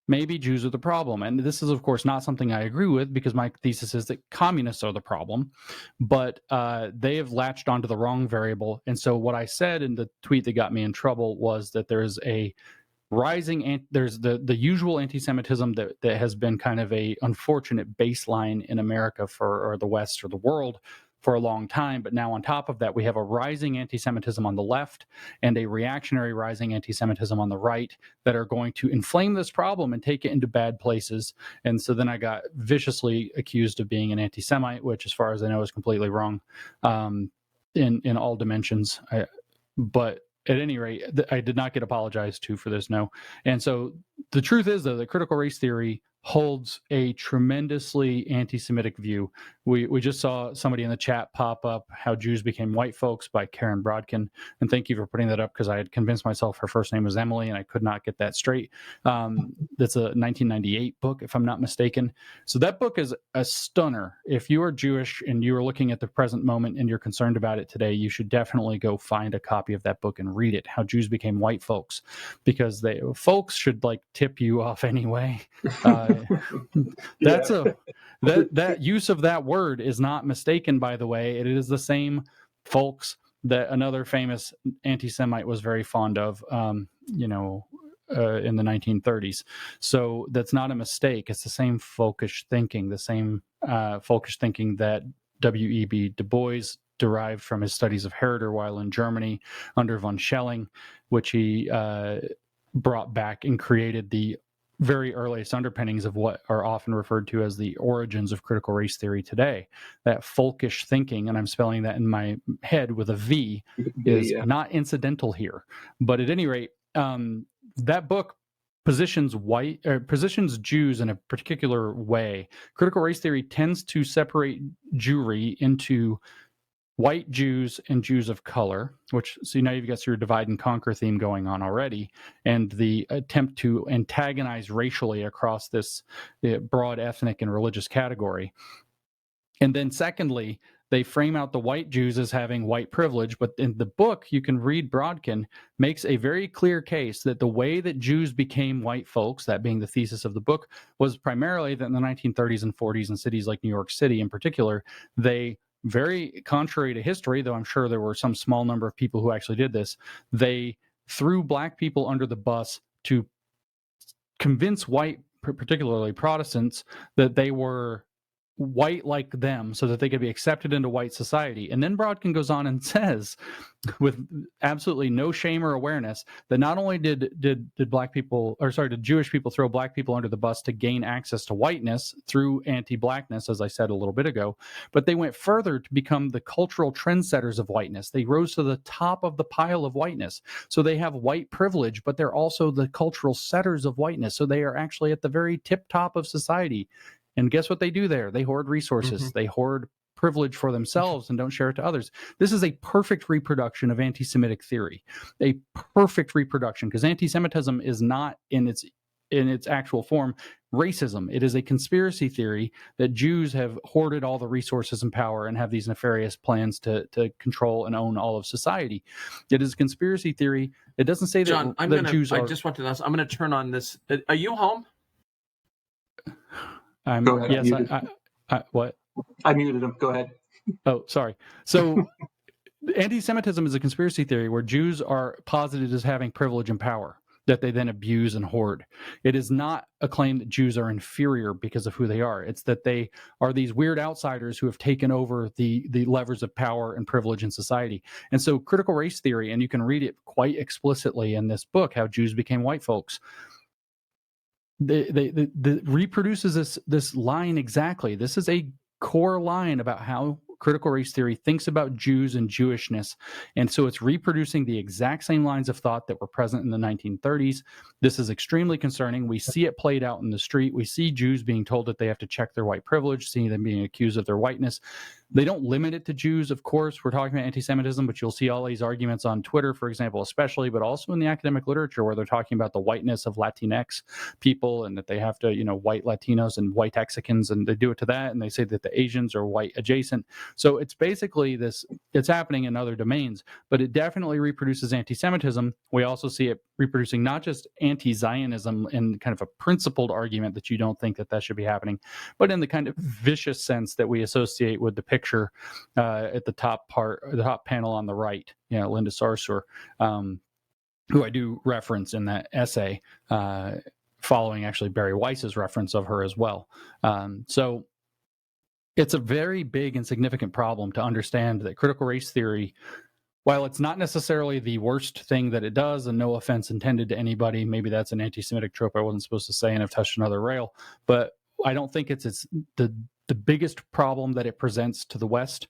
maybe Jews are the problem. And this is, of course, not something I agree with, because my thesis is that communists are the problem. But they have latched onto the wrong variable. And so what I said in the tweet that got me in trouble was that there's a rising, there's the usual anti-Semitism that has been kind of a unfortunate baseline in America or the West or the world for a long time. But now on top of that, we have a rising anti-Semitism on the left and a reactionary rising anti-Semitism on the right that are going to inflame this problem and take it into bad places. And so then I got viciously accused of being an anti-Semite, which, as far as I know, is completely wrong in all dimensions. But at any rate, I did not get apologized to for this, no. And so the truth is, though, that critical race theory holds a tremendously anti-Semitic view. We just saw somebody in the chat pop up How Jews Became White Folks by Karen Brodkin, and thank you for putting that up, because I had convinced myself her first name was Emily and I could not get that straight. That's a 1998 book, if I'm not mistaken. So that book is a stunner. If you are Jewish and you are looking at the present moment and you're concerned about it today, you should definitely go find a copy of that book and read it, How Jews Became White Folks, because folks should like tip you off anyway. That's that use of that word is not mistaken, by the way. It is the same folks that another famous anti-Semite was very fond of, in the 1930s. So that's not a mistake. It's the same folkish thinking, that W.E.B. Du Bois derived from his studies of Herder while in Germany under von Schelling, which he brought back and created the very earliest underpinnings of what are often referred to as the origins of critical race theory today. That folkish thinking, and I'm spelling that in my head with a V, is not incidental here. But at any rate, that book positions Jews in a particular way. Critical race theory tends to separate Jewry into white Jews and Jews of color, so now you've got your divide and conquer theme going on already, and the attempt to antagonize racially across this broad ethnic and religious category. And then secondly, they frame out the white Jews as having white privilege, but in the book, you can read Brodkin makes a very clear case that the way that Jews became white folks, that being the thesis of the book, was primarily that in the 1930s and 40s in cities like New York City in particular, they, very contrary to history, though I'm sure there were some small number of people who actually did this, they threw black people under the bus to convince white, particularly Protestants, that they were white like them so that they could be accepted into white society. And then Brodkin goes on and says, with absolutely no shame or awareness, that not only did Jewish people throw black people under the bus to gain access to whiteness through anti-blackness, as I said a little bit ago, but they went further to become the cultural trendsetters of whiteness. They rose to the top of the pile of whiteness. So they have white privilege, but they're also the cultural setters of whiteness. So they are actually at the very tip top of society. And guess what they do there? They hoard resources. Mm-hmm. They hoard privilege for themselves and don't share it to others. This is a perfect reproduction of anti-Semitic theory, a perfect reproduction, because anti-Semitism is not in its actual form racism. It is a conspiracy theory that Jews have hoarded all the resources and power and have these nefarious plans to control and own all of society. It is a conspiracy theory. It doesn't say John, that Jews are... I just want to ask, I'm going to turn on this. Are you home? Go ahead. Yes, what? I muted him. Go ahead. Oh, sorry. So anti-Semitism is a conspiracy theory where Jews are posited as having privilege and power that they then abuse and hoard. It is not a claim that Jews are inferior because of who they are. It's that they are these weird outsiders who have taken over the levers of power and privilege in society. And so critical race theory, and you can read it quite explicitly in this book, How Jews Became White Folks, they reproduces this line exactly. This is a core line about how critical race theory thinks about Jews and Jewishness. And so it's reproducing the exact same lines of thought that were present in the 1930s. This is extremely concerning. We see it played out in the street. We see Jews being told that they have to check their white privilege, seeing them being accused of their whiteness. They don't limit it to Jews, of course. We're talking about anti-Semitism, but you'll see all these arguments on Twitter, for example, especially, but also in the academic literature where they're talking about the whiteness of Latinx people and that they have to, white Latinos and white Mexicans, and they do it to that. And they say that the Asians are white adjacent. So it's basically it's happening in other domains, but it definitely reproduces anti-Semitism. We also see it reproducing not just anti-Zionism in kind of a principled argument that you don't think that should be happening, but in the kind of vicious sense that we associate with the picture at the top panel on the right, Linda Sarsour, who I do reference in that essay, following actually Barry Weiss's reference of her as well. So it's a very big and significant problem to understand that critical race theory, while it's not necessarily the worst thing that it does, and no offense intended to anybody, maybe that's an anti-Semitic trope I wasn't supposed to say and I've touched another rail, but I don't think it's the biggest problem that it presents to the West.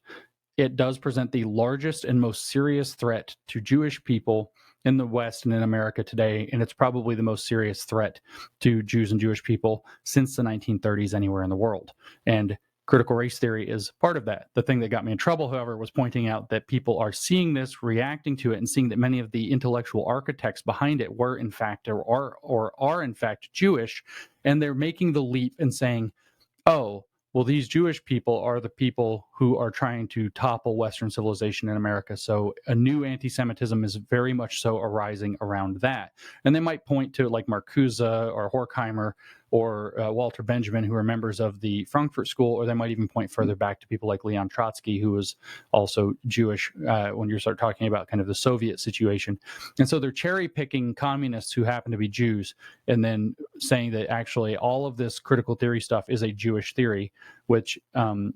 It does present the largest and most serious threat to Jewish people in the West and in America today, and it's probably the most serious threat to Jews and Jewish people since the 1930s anywhere in the world. And critical race theory is part of that. The thing that got me in trouble, however, was pointing out that people are seeing this, reacting to it, and seeing that many of the intellectual architects behind it were in fact or are in fact Jewish, and they're making the leap and saying, oh, well, these Jewish people are the people who are trying to topple Western civilization in America. So a new anti-Semitism is very much so arising around that. And they might point to like Marcuse or Horkheimer or Walter Benjamin, who are members of the Frankfurt School, or they might even point further back to people like Leon Trotsky, who was also Jewish when you start talking about kind of the Soviet situation. And so they're cherry picking communists who happen to be Jews and then saying that actually all of this critical theory stuff is a Jewish theory, which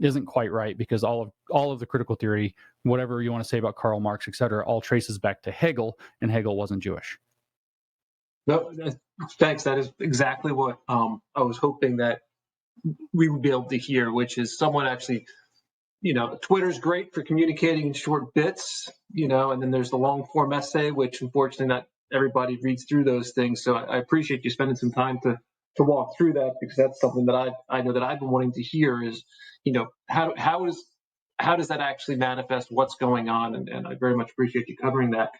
isn't quite right, because all of the critical theory, whatever you want to say about Karl Marx, et cetera, all traces back to Hegel, and Hegel wasn't Jewish. No, thanks. That is exactly what I was hoping that we would be able to hear, which is someone actually, Twitter's great for communicating in short bits, and then there's the long form essay, which unfortunately not everybody reads through those things. So I appreciate you spending some time to walk through that, because that's something that I know that I've been wanting to hear is, how does that actually manifest, what's going on, and I very much appreciate you covering that.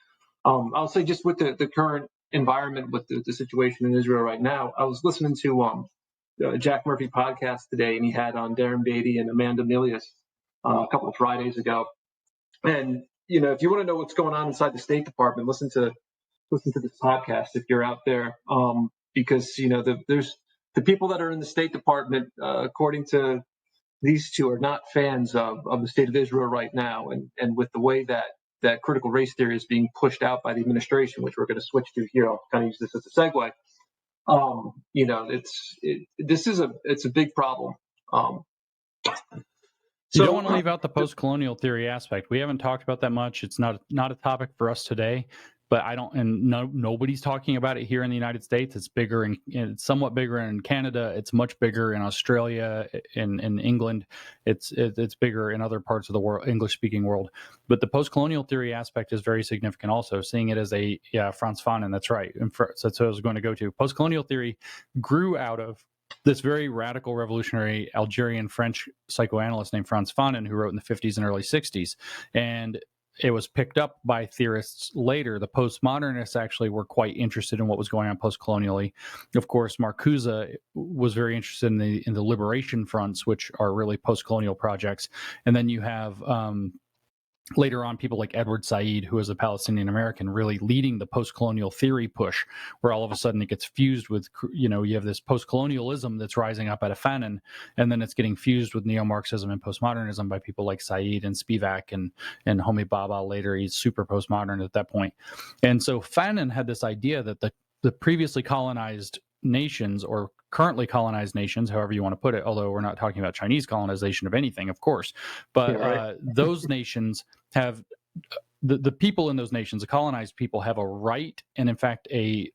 I'll say just with the current environment, with the situation in Israel right now, I was listening to Jack Murphy podcast today, and he had on Darren Beatty and Amanda Milius a couple of Fridays ago. And if you want to know what's going on inside the State Department, listen to this podcast if you're out there, because there's the people that are in the State Department, according to these two, are not fans of the state of Israel right now, and with the way that critical race theory is being pushed out by the administration, which we're going to switch to here. I'll kind of use this as a segue. It's a big problem. You don't want to leave out the post-colonial theory aspect. We haven't talked about that much. It's not a topic for us today, but nobody's talking about it here in the United States. It's bigger and it's somewhat bigger in Canada. It's much bigger in Australia, in England. It's bigger in other parts of the world, English-speaking world. But the post-colonial theory aspect is very significant also, seeing it as Frantz Fanon, that's right. And that's what I was going to go to. Post-colonial theory grew out of this very radical revolutionary Algerian French psychoanalyst named Frantz Fanon, who wrote in the 50s and early 60s. And it was picked up by theorists later. The postmodernists actually were quite interested in what was going on post-colonially. Of course, Marcuse was very interested in the liberation fronts, which are really post-colonial projects. And then you have later on people like Edward Said, who is a Palestinian American, really leading the post-colonial theory push, where all of a sudden it gets fused with, you have this post-colonialism that's rising up out of Fanon, and then it's getting fused with neo-Marxism and postmodernism by people like Said and Spivak and Homi Bhabha later. He's super postmodern at that point. And so Fanon had this idea that the previously colonized nations, or currently colonized nations, however you want to put it, although we're not talking about Chinese colonization of anything, of course, but yeah, right. Those nations have the people in those nations, the colonized people, have a right and in fact a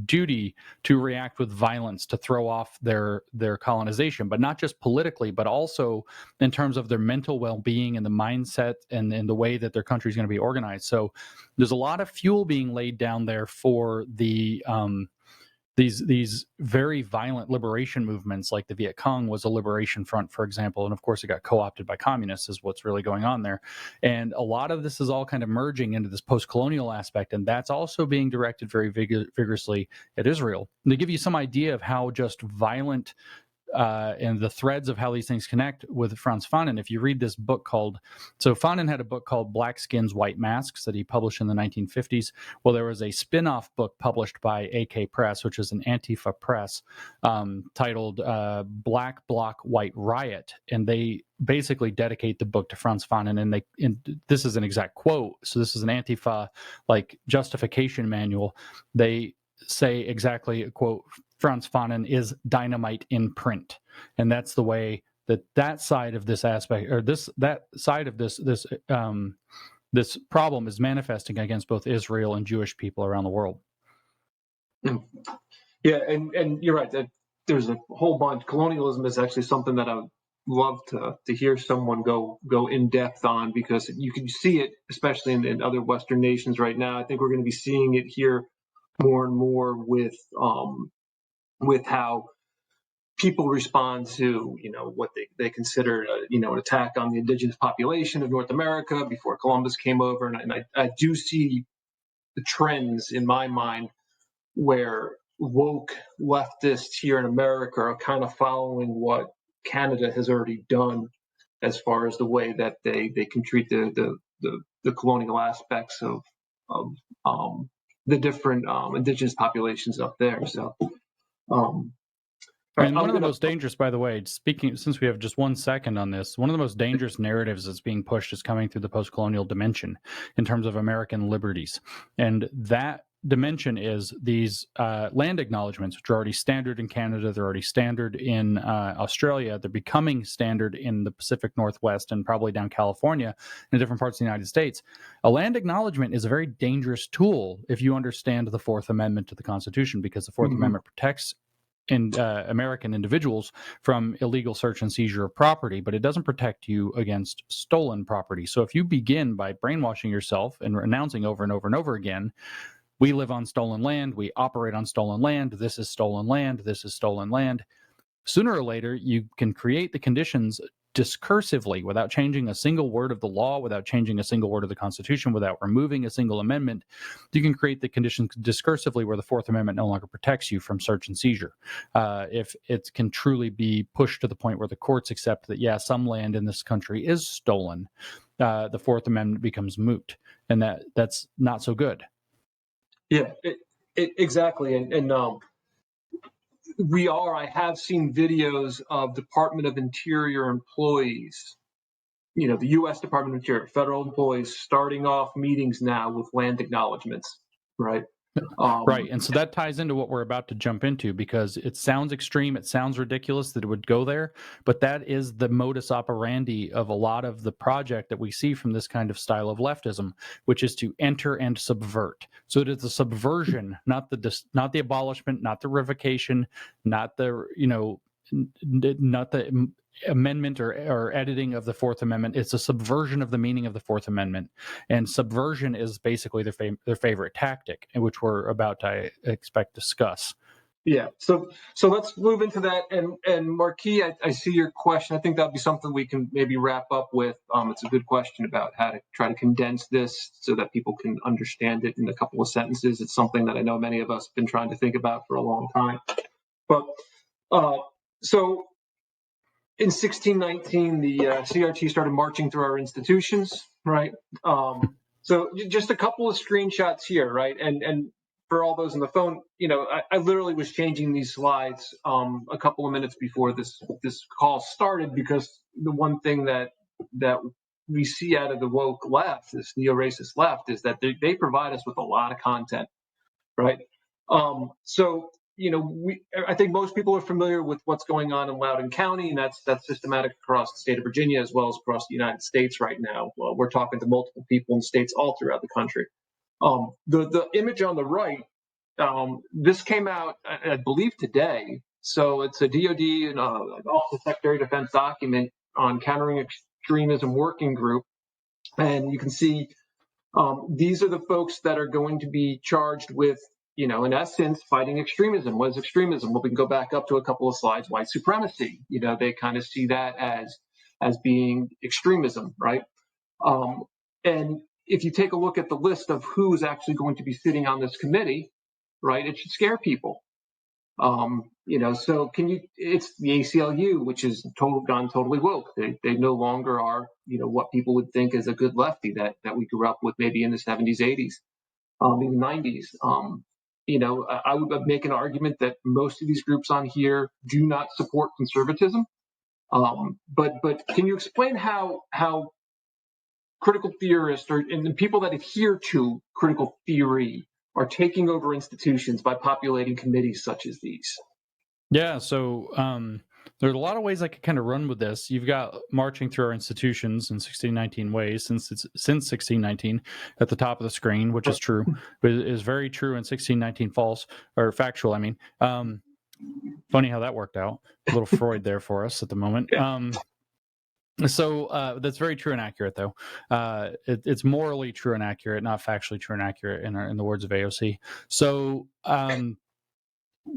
duty to react with violence to throw off their colonization, but not just politically, but also in terms of their mental well-being and the mindset and the way that their country is going to be organized. So there's a lot of fuel being laid down there for the these very violent liberation movements, like the Viet Cong was a liberation front, for example, and of course it got co-opted by communists, is what's really going on there. And a lot of this is all kind of merging into this post-colonial aspect, and that's also being directed very vigorously at Israel. And to give you some idea of how just violent and the threads of how these things connect with Frantz Fanon, if you read this book Fanon had a book called Black Skins, White Masks that he published in the 1950s. Well, there was a spin-off book published by AK Press, which is an Antifa press, titled Black Bloc, White Riot. And they basically dedicate the book to Frantz Fanon, and this is an exact quote. So this is an Antifa justification manual. They say exactly, quote, Frantz Fanon is dynamite in print. And that's the way that side of this aspect, or that side of this problem is manifesting against both Israel and Jewish people around the world. Yeah, and you're right. That there's a whole bunch. Colonialism is actually something that I love to hear someone go in depth on, because you can see it, especially in other Western nations right now. I think we're going to be seeing it here more and more with how people respond to, what they consider, an attack on the indigenous population of North America before Columbus came over. And I do see the trends in my mind where woke leftists here in America are kind of following what Canada has already done as far as the way that they can treat the colonial aspects of the different indigenous populations up there. So, and one of the most dangerous, by the way, speaking, since we have just 1 second on this, one of the most dangerous narratives that's being pushed is coming through the post-colonial dimension in terms of American liberties. And that dimension is these land acknowledgements, which are already standard in Canada. They're already standard in Australia. They're becoming standard in the Pacific Northwest and probably down California and different parts of the United States. A land acknowledgement is a very dangerous tool if you understand the Fourth Amendment to the Constitution, because the Fourth Amendment protects American individuals from illegal search and seizure of property, but it doesn't protect you against stolen property. So if you begin by brainwashing yourself and announcing over and over and over again, we live on stolen land, we operate on stolen land, this is stolen land, this is stolen land, sooner or later you can create the conditions discursively without changing a single word of the law, without changing a single word of the Constitution, without removing a single amendment. You can create the conditions discursively where the Fourth Amendment no longer protects you from search and seizure. If it can truly be pushed to the point where the courts accept that, yeah, some land in this country is stolen, the Fourth Amendment becomes moot, and that's not so good. Yeah, exactly. And I have seen videos of Department of Interior employees, the U.S. Department of Interior, federal employees starting off meetings now with land acknowledgements, right? Right. And so that ties into what we're about to jump into, because it sounds extreme. It sounds ridiculous that it would go there, but that is the modus operandi of a lot of the project that we see from this kind of style of leftism, which is to enter and subvert. So it is the subversion, not the abolishment, not the revocation, not the, not the amendment or editing of the Fourth Amendment. It's a subversion of the meaning of the Fourth Amendment, and subversion is basically their favorite tactic, which we're about to discuss. Yeah, so let's move into that. And Marquis, I see your question. I think that'd be something we can maybe wrap up with. It's a good question about how to try to condense this so that people can understand it in a couple of sentences. It's something that I know many of us have been trying to think about for a long time. But so in 1619, the CRT started marching through our institutions, right? So just a couple of screenshots here, right? And for all those on the phone, I literally was changing these slides a couple of minutes before this call started, because the one thing that we see out of the woke left, this neo-racist left, is that they provide us with a lot of content, right? So I think most people are familiar with what's going on in Loudoun County, and that's systematic across the state of Virginia as well as across the United States right now. Well, we're talking to multiple people in states all throughout the country. The image on the right, this came out, I believe, today. So it's a DoD and also Secretary of Defense document on countering extremism working group, and you can see these are the folks that are going to be charged with, in essence, fighting extremism. What is extremism? Well, we can go back up to a couple of slides. White supremacy. They kind of see that as being extremism, right? And if you take a look at the list of who's actually going to be sitting on this committee, right, it should scare people. So it's the ACLU, which is gone totally woke. They no longer are, what people would think is a good lefty that we grew up with maybe in the 70s, 80s, in the 90s. I would make an argument that most of these groups on here do not support conservatism. But can you explain how critical theorists and people that adhere to critical theory are taking over institutions by populating committees such as these? Yeah, so there's a lot of ways I could kind of run with this. You've got marching through our institutions in 1619 ways, since 1619 at the top of the screen, which is true, but it is very true in 1619 false, or factual, I mean. Funny how that worked out. A little Freud there for us at the moment. So that's very true and accurate, though. It's morally true and accurate, not factually true and accurate, in the words of AOC. So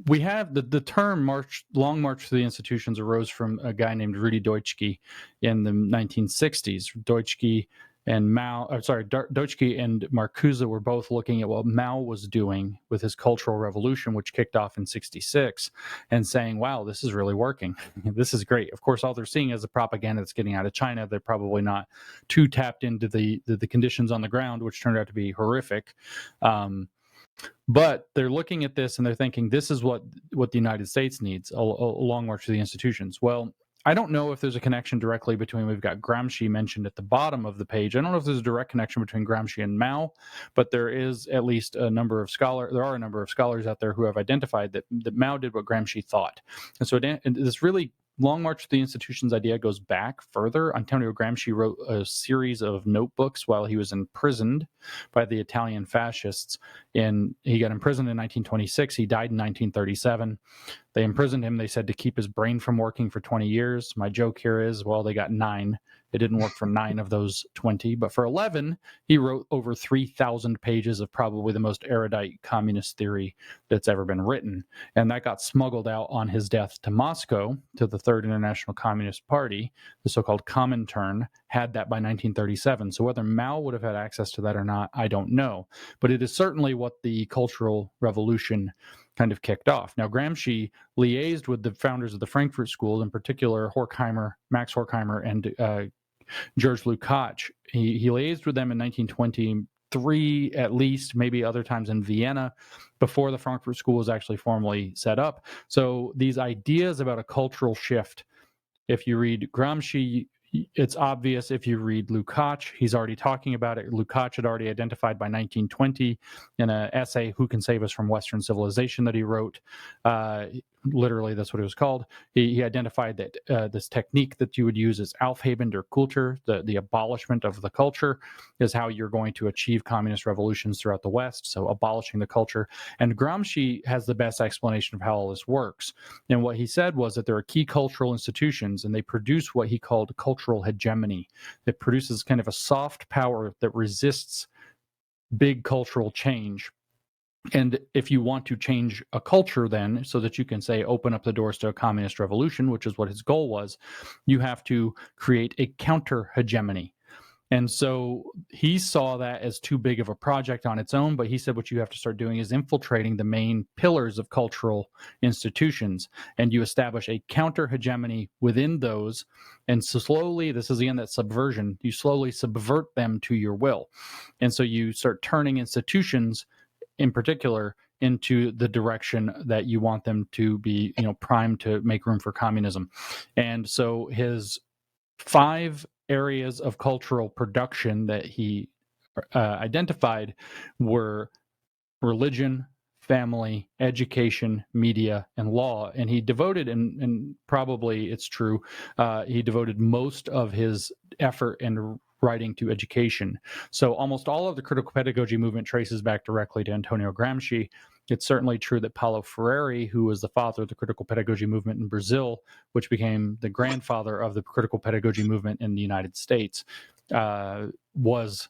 we have the term long march to the institutions arose from a guy named Rudi Dutschke in the 1960s. Dutschke and Dutschke and Marcuse were both looking at what Mao was doing with his Cultural Revolution, which kicked off in '66, and saying, wow, this is really working. This is great. Of course, all they're seeing is the propaganda that's getting out of China. They're probably not too tapped into the conditions on the ground, which turned out to be horrific. But they're looking at this and they're thinking, this is what the United States needs, a long march to the institutions. Well, I don't know if there's a connection directly between, we've got Gramsci mentioned at the bottom of the page. I don't know if there's a direct connection between Gramsci and Mao, but there is at least there are a number of scholars out there who have identified that Mao did what Gramsci thought. And so this really Long March to the Institutions idea goes back further. Antonio Gramsci wrote a series of notebooks while he was imprisoned by the Italian fascists. He got imprisoned in 1926. He died in 1937. They imprisoned him, they said, to keep his brain from working for 20 years. My joke here is, well, they got 9. It didn't work for 9 of those 20. But for 11, he wrote over 3,000 pages of probably the most erudite communist theory that's ever been written. And that got smuggled out on his death to Moscow, to the Third International Communist Party. The so-called Comintern had that by 1937. So whether Mao would have had access to that or not, I don't know. But it is certainly what the Cultural Revolution kind of kicked off. Now, Gramsci liaised with the founders of the Frankfurt School, in particular Max Horkheimer, and George Lukács. He liaised with them in 1923, at least, maybe other times in Vienna, before the Frankfurt School was actually formally set up. So these ideas about a cultural shift, if you read Gramsci, it's obvious. If you read Lukács, he's already talking about it. Lukács had already identified by 1920 in an essay, Who Can Save Us from Western Civilization, that he wrote. Literally, that's what it was called. He identified that this technique that you would use is Aufheben der Kultur, the abolishment of the culture, is how you're going to achieve communist revolutions throughout the West, so abolishing the culture. And Gramsci has the best explanation of how all this works. And what he said was that there are key cultural institutions, and they produce what he called cultural hegemony. It produces kind of a soft power that resists big cultural change. And if you want to change a culture then, so that you can say, open up the doors to a communist revolution, which is what his goal was, you have to create a counter hegemony. And so he saw that as too big of a project on its own, but he said what you have to start doing is infiltrating the main pillars of cultural institutions, and you establish a counter hegemony within those, and so slowly, this is again that subversion, you slowly subvert them to your will. And so you start turning institutions in particular into the direction that you want them to be, primed to make room for communism. And so his 5 areas of cultural production that he identified were religion, family, education, media, and law. And he devoted, and probably it's true, he devoted most of his effort and writing to education. So almost all of the critical pedagogy movement traces back directly to Antonio Gramsci. It's certainly true that Paulo Freire, who was the father of the critical pedagogy movement in Brazil, which became the grandfather of the critical pedagogy movement in the United States, was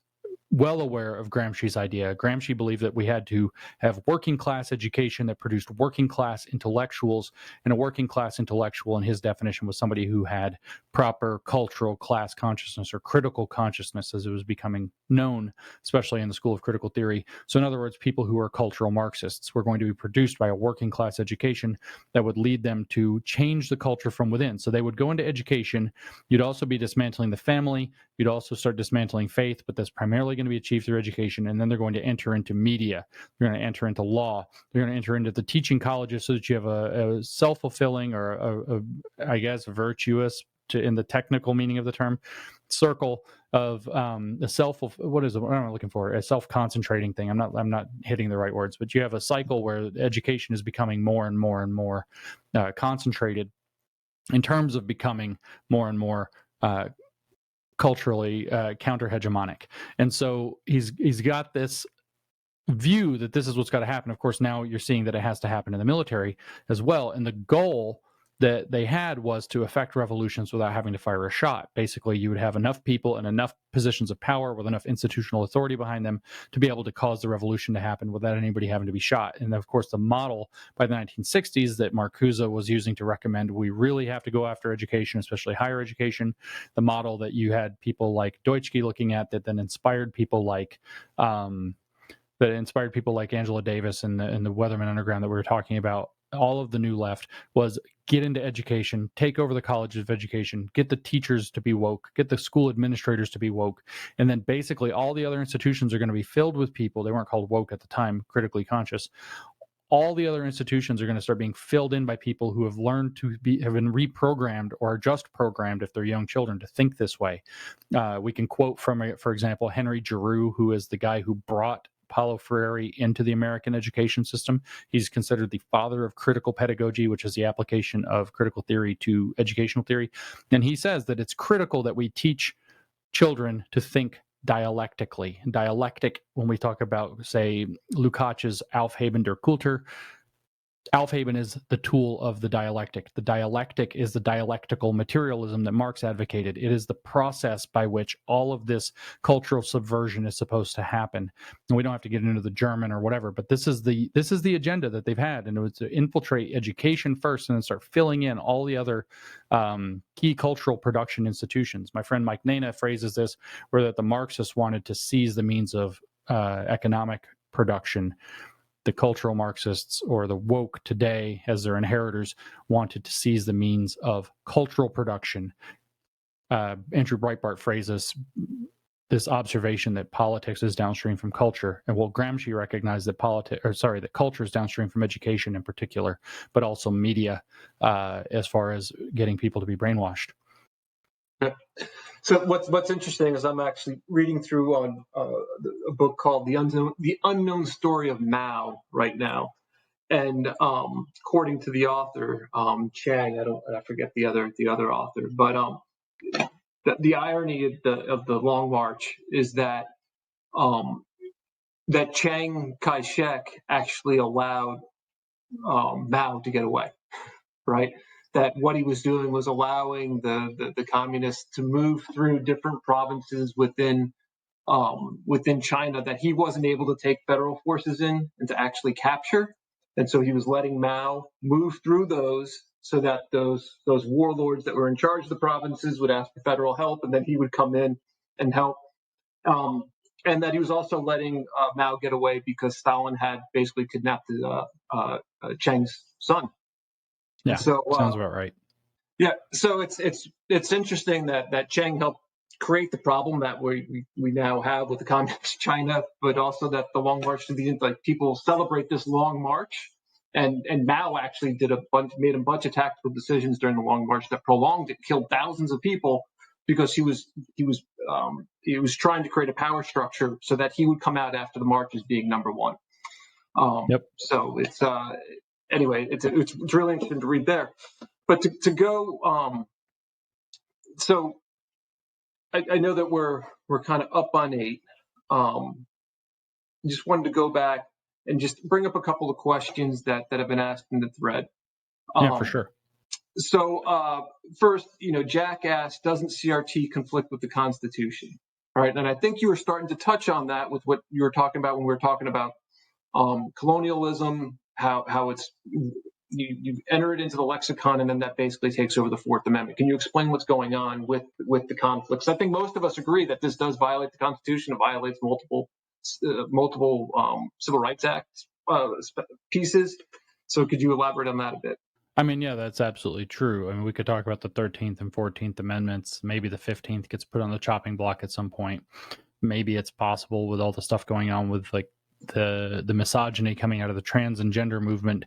well aware of Gramsci's idea. Gramsci believed that we had to have working class education that produced working class intellectuals, and a working class intellectual, in his definition, was somebody who had proper cultural class consciousness, or critical consciousness as it was becoming known, especially in the School of Critical Theory. So in other words, people who are cultural Marxists were going to be produced by a working class education that would lead them to change the culture from within. So they would go into education. You'd also be dismantling the family. You'd also start dismantling faith, but that's primarily going to be achieved through education. And then they're going to enter into media. They're going to enter into law. They're going to enter into the teaching colleges, so that you have a self-fulfilling, or I guess virtuous, in the technical meaning of the term, circle of a self-concentrating thing. I'm not hitting the right words, but you have a cycle where education is becoming more and more and more concentrated in terms of becoming more and more culturally counter-hegemonic. And so he's got this view that this is what's got to happen. Of course, now you're seeing that it has to happen in the military as well. And the that they had was to effect revolutions without having to fire a shot. Basically, you would have enough people and enough positions of power with enough institutional authority behind them to be able to cause the revolution to happen without anybody having to be shot. And of course, the model by the 1960s that Marcuse was using to recommend we really have to go after education, especially higher education, the model that you had people like Deutschke looking at that then inspired people like Angela Davis and the Weatherman Underground that we were talking about, all of the new left, was get into education, take over the colleges of education, get the teachers to be woke, get the school administrators to be woke. And then basically all the other institutions are going to be filled with people. They weren't called woke at the time, critically conscious. All the other institutions are going to start being filled in by people who have learned to have been reprogrammed or are just programmed, if they're young children, to think this way. We can quote from, for example, Henry Giroux, who is the guy who brought Paulo Freire into the American education system. He's considered the father of critical pedagogy, which is the application of critical theory to educational theory. And he says that it's critical that we teach children to think dialectically. Dialectic, when we talk about, say, Lukács's Aufheben der Kultur, Aufheben is the tool of the dialectic. The dialectic is the dialectical materialism that Marx advocated. It is the process by which all of this cultural subversion is supposed to happen. And we don't have to get into the German or whatever, but this is the agenda that they've had, and it was to infiltrate education first and then start filling in all the other key cultural production institutions. My friend Mike Nana phrases this where that the Marxists wanted to seize the means of economic production. The cultural Marxists, or the woke today as their inheritors, wanted to seize the means of cultural production. Andrew Breitbart phrases this observation that politics is downstream from culture, and Gramsci recognized that that culture is downstream from education in particular, but also media, as far as getting people to be brainwashed. So what's interesting is I'm actually reading through on a book called The Unknown Story of Mao right now, and according to the author Chang, I forget the other author, but the irony of the Long March is that that Chiang Kai-shek actually allowed Mao to get away, right? That what he was doing was allowing the communists to move through different provinces within China that he wasn't able to take federal forces in and to actually capture. And so he was letting Mao move through those so that those warlords that were in charge of the provinces would ask for federal help, and then he would come in and help. And that he was also letting Mao get away because Stalin had basically kidnapped Chiang's son. Yeah, so sounds about right. Yeah, so it's interesting that Chiang helped create the problem that we now have with the communist China, but also that the Long March to the end, like people celebrate this Long March, and Mao actually made a bunch of tactical decisions during the Long March that prolonged it, killed thousands of people because he was trying to create a power structure so that he would come out after the march as being number one. Yep. So it's anyway, it's really interesting to read there. But to go, so I know that we're kind of up on 8. Just wanted to go back and just bring up a couple of questions that have been asked in the thread. Yeah, for sure. So first, Jack asked, doesn't CRT conflict with the Constitution? Right, and I think you were starting to touch on that with what you were talking about when we were talking about colonialism, how it's you enter it into the lexicon, and then that basically takes over the Fourth Amendment. Can you explain what's going on with the conflicts? I think most of us agree that this does violate the Constitution. It violates multiple Civil Rights Act pieces. So could you elaborate on that a bit? I mean, yeah, that's absolutely true. I mean, we could talk about the 13th and 14th Amendments. Maybe the 15th gets put on the chopping block at some point. Maybe it's possible with all the stuff going on with like the misogyny coming out of the trans and gender movement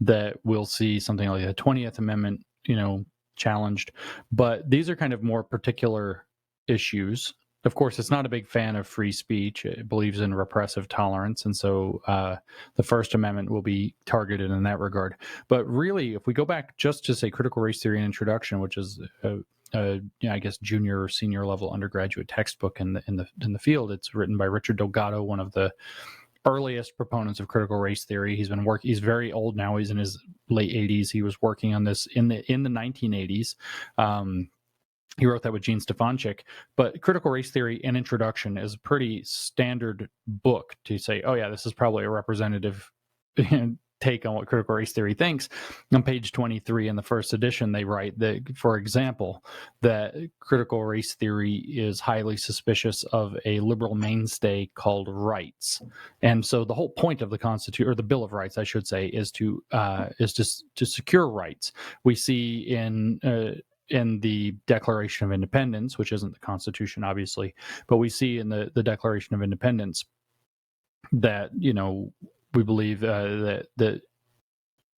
that we'll see something like the 20th Amendment, challenged. But these are kind of more particular issues. Of course, it's not a big fan of free speech. It believes in repressive tolerance. And so the First Amendment will be targeted in that regard. But really, if we go back just to say critical race theory and introduction, which is I guess junior or senior level undergraduate textbook in the field, it's written by Richard Delgado, one of the earliest proponents of critical race theory. He's very old now. He's in his late 80s. He was working on this in the 1980s. He wrote that with Gene Stefanchik. But Critical Race Theory, an introduction, is a pretty standard book to say, oh yeah, this is probably a representative take on what critical race theory thinks. On page 23 in the first edition, they write that, for example, that critical race theory is highly suspicious of a liberal mainstay called rights. And so the whole point of the Constitution, or the Bill of Rights, I should say, is to secure rights. We see in the Declaration of Independence, which isn't the Constitution, obviously, but we see in the Declaration of Independence that, we believe that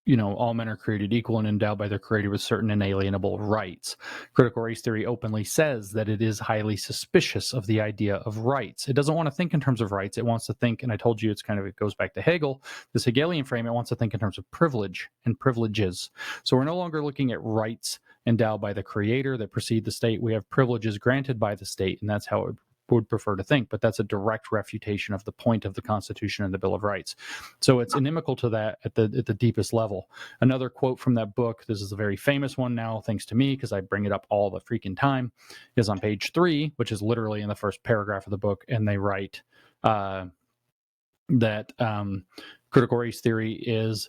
all men are created equal and endowed by their creator with certain inalienable rights. Critical race theory openly says that it is highly suspicious of the idea of rights. It doesn't want to think in terms of rights. It wants to think, and I told you it goes back to Hegel, this Hegelian frame. It wants to think in terms of privilege and privileges. So we're no longer looking at rights endowed by the creator that precede the state. We have privileges granted by the state, and that's how it would prefer to think, but that's a direct refutation of the point of the Constitution and the Bill of Rights. So it's inimical to that at the deepest level. Another quote from that book, this is a very famous one now, thanks to me, because I bring it up all the freaking time, is on page 3, which is literally in the first paragraph of the book, and they write that critical race theory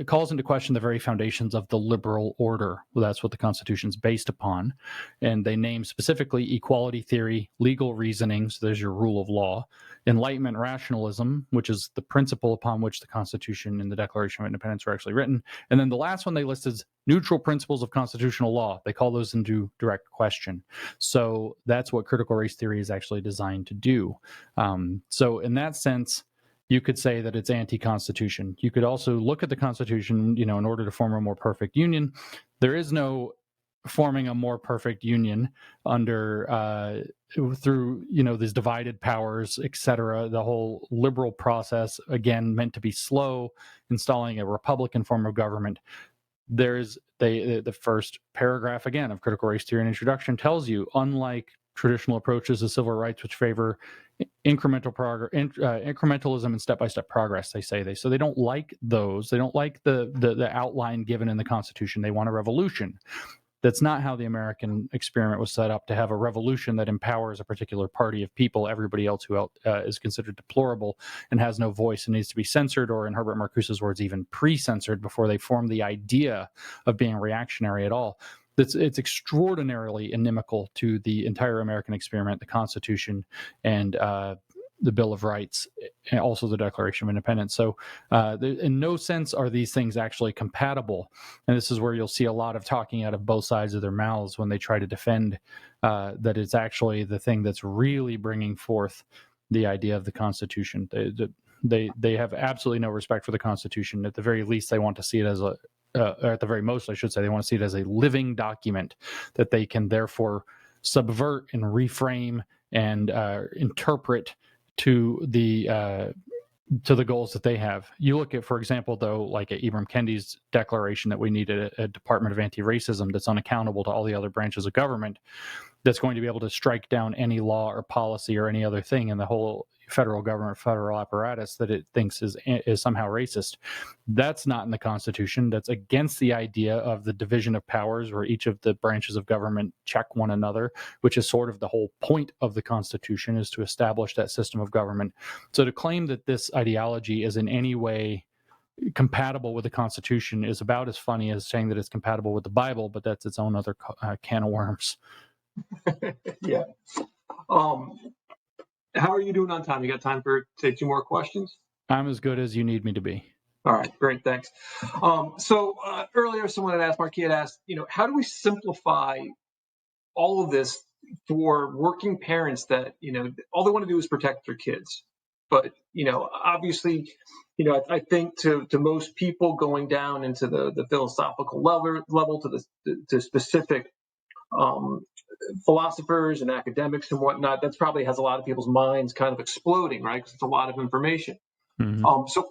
calls into question the very foundations of the liberal order. Well, that's what the Constitution's based upon. And they name specifically equality theory, legal reasoning, so there's your rule of law, Enlightenment rationalism, which is the principle upon which the Constitution and the Declaration of Independence were actually written. And then the last one they list is neutral principles of constitutional law. They call those into direct question. So that's what critical race theory is actually designed to do. So in that sense, you could say that it's anti-Constitution. You could also look at the Constitution, in order to form a more perfect union. There is no forming a more perfect union through these divided powers, etc. The whole liberal process, again, meant to be slow, installing a Republican form of government. There's the first paragraph again of Critical Race Theory and Introduction tells you, unlike traditional approaches to civil rights, which favor incrementalism and step-by-step progress, so they don't like those. They don't like the outline given in the Constitution. They want a revolution. That's not how the American experiment was set up, to have a revolution that empowers a particular party of people. Everybody else who is considered deplorable and has no voice and needs to be censored, or in Herbert Marcuse's words, even pre-censored before they form the idea of being reactionary at all. It's extraordinarily inimical to the entire American experiment, the Constitution, and the Bill of Rights, and also the Declaration of Independence. So in no sense are these things actually compatible. And this is where you'll see a lot of talking out of both sides of their mouths when they try to defend that it's actually the thing that's really bringing forth the idea of the Constitution. They have absolutely no respect for the Constitution. At the very least, they want to see it as or at the very most, I should say, they want to see it as a living document that they can therefore subvert and reframe and interpret to the goals that they have. You look at, for example, though, like at Ibram Kendi's declaration that we need a Department of Anti-Racism that's unaccountable to all the other branches of government, that's going to be able to strike down any law or policy or any other thing in the whole federal government, federal apparatus that it thinks is somehow racist. That's not in the Constitution. That's against the idea of the division of powers, where each of the branches of government check one another, which is sort of the whole point of the Constitution, is to establish that system of government. So to claim that this ideology is in any way compatible with the Constitution is about as funny as saying that it's compatible with the Bible, but that's its own other can of worms. Yeah. How are you doing on time? You got time for, say, 2 more questions? I'm as good as you need me to be. All right, great, thanks. So earlier, someone had asked, Marquis had asked, how do we simplify all of this for working parents that, all they want to do is protect their kids? But, obviously, I think to most people going down into the philosophical level to specific philosophers and academics and whatnot, that's probably has a lot of people's minds kind of exploding, right? Because it's a lot of information. Mm-hmm. So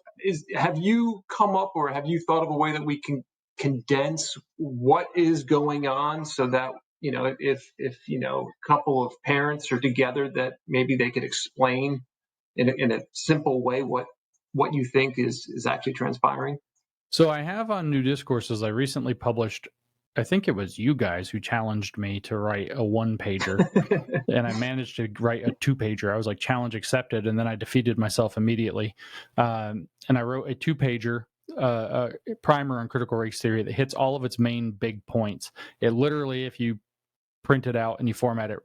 have you come up, or have you thought of a way that we can condense what is going on, so that, if a couple of parents are together, that maybe they could explain, in a simple way what you think is actually transpiring? So I have on New Discourses, I recently published, I think it was you guys who challenged me to write a 1-pager. And I managed to write a 2-pager. I was like, challenge accepted. And then I defeated myself immediately. And I wrote a 2-pager primer on critical race theory that hits all of its main big points. It literally, if you print it out and you format it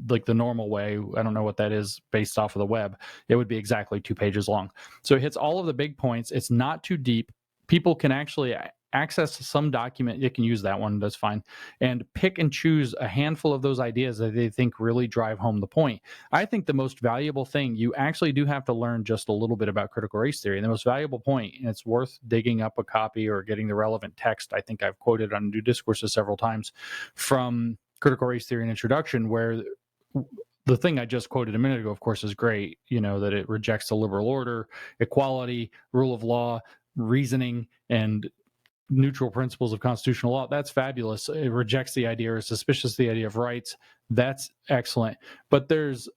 like the normal way, I don't know what that is based off of the web, it would be exactly 2 pages long. So it hits all of the big points. It's not too deep. People can actually access some document. You can use that one, that's fine, and pick and choose a handful of those ideas that they think really drive home the point. I think the most valuable thing, you actually do have to learn just a little bit about critical race theory. And the most valuable point, and it's worth digging up a copy or getting the relevant text, I think I've quoted on New Discourses several times, from Critical Race Theory and Introduction, where the thing I just quoted a minute ago, of course, is great, that it rejects the liberal order, equality, rule of law, reasoning, and neutral principles of constitutional law. That's fabulous. It rejects the idea or is suspicious of the idea of rights. That's excellent. But there's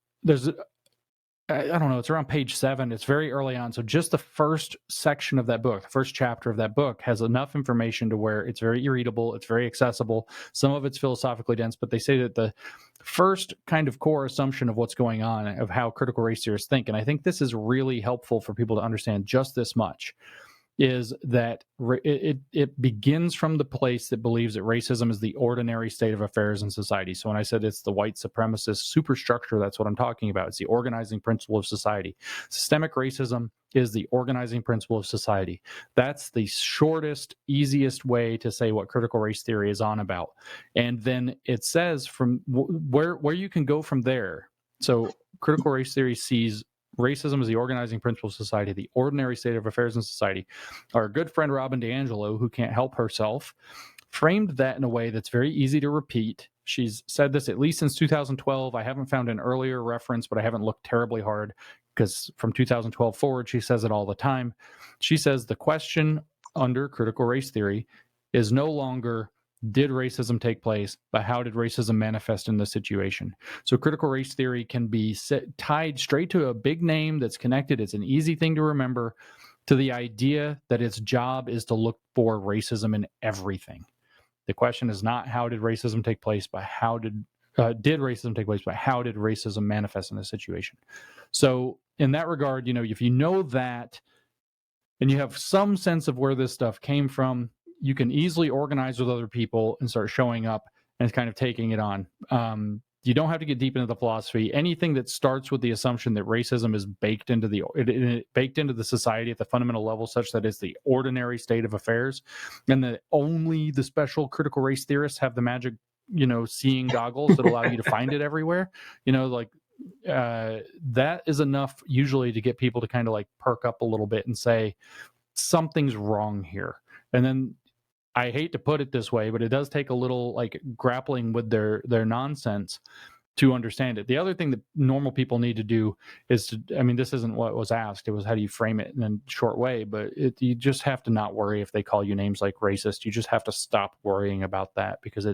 I don't know, it's around page 7. It's very early on. So just the first section of that book, the first chapter of that book, has enough information to where it's very readable, it's very accessible. Some of it's philosophically dense, but they say that the first kind of core assumption of what's going on, of how critical race theorists think, and I think this is really helpful for people to understand just this much, is that it begins from the place that believes that racism is the ordinary state of affairs in society. So when I said it's the white supremacist superstructure, that's what I'm talking about. It's the organizing principle of society. Systemic racism is the organizing principle of society. That's the shortest, easiest way to say what critical race theory is on about. And then it says from where you can go from there. So critical race theory sees racism is the organizing principle of society, the ordinary state of affairs in society. Our good friend Robin DiAngelo, who can't help herself, framed that in a way that's very easy to repeat. She's said this at least since 2012. I haven't found an earlier reference, but I haven't looked terribly hard, because from 2012 forward, she says it all the time. She says the question under critical race theory is no longer, did racism take place, but how did racism manifest in this situation? So critical race theory can be tied straight to a big name that's connected. It's an easy thing to remember, to the idea that its job is to look for racism in everything. The question is not how did racism take place, but how did racism take place, but how did racism manifest in this situation? So in that regard, if you know that, and you have some sense of where this stuff came from, you can easily organize with other people and start showing up and kind of taking it on. You don't have to get deep into the philosophy. Anything that starts with the assumption that racism is baked into the society at the fundamental level, such that it's the ordinary state of affairs, and that only the special critical race theorists have the magic, seeing goggles that allow you to find it everywhere. That is enough usually to get people to kind of like perk up a little bit and say something's wrong here. And then, I hate to put it this way, but it does take a little like grappling with their nonsense to understand it. The other thing that normal people need to do is this isn't what was asked. It was how do you frame it in a short way, but you just have to not worry if they call you names like racist. You just have to stop worrying about that, because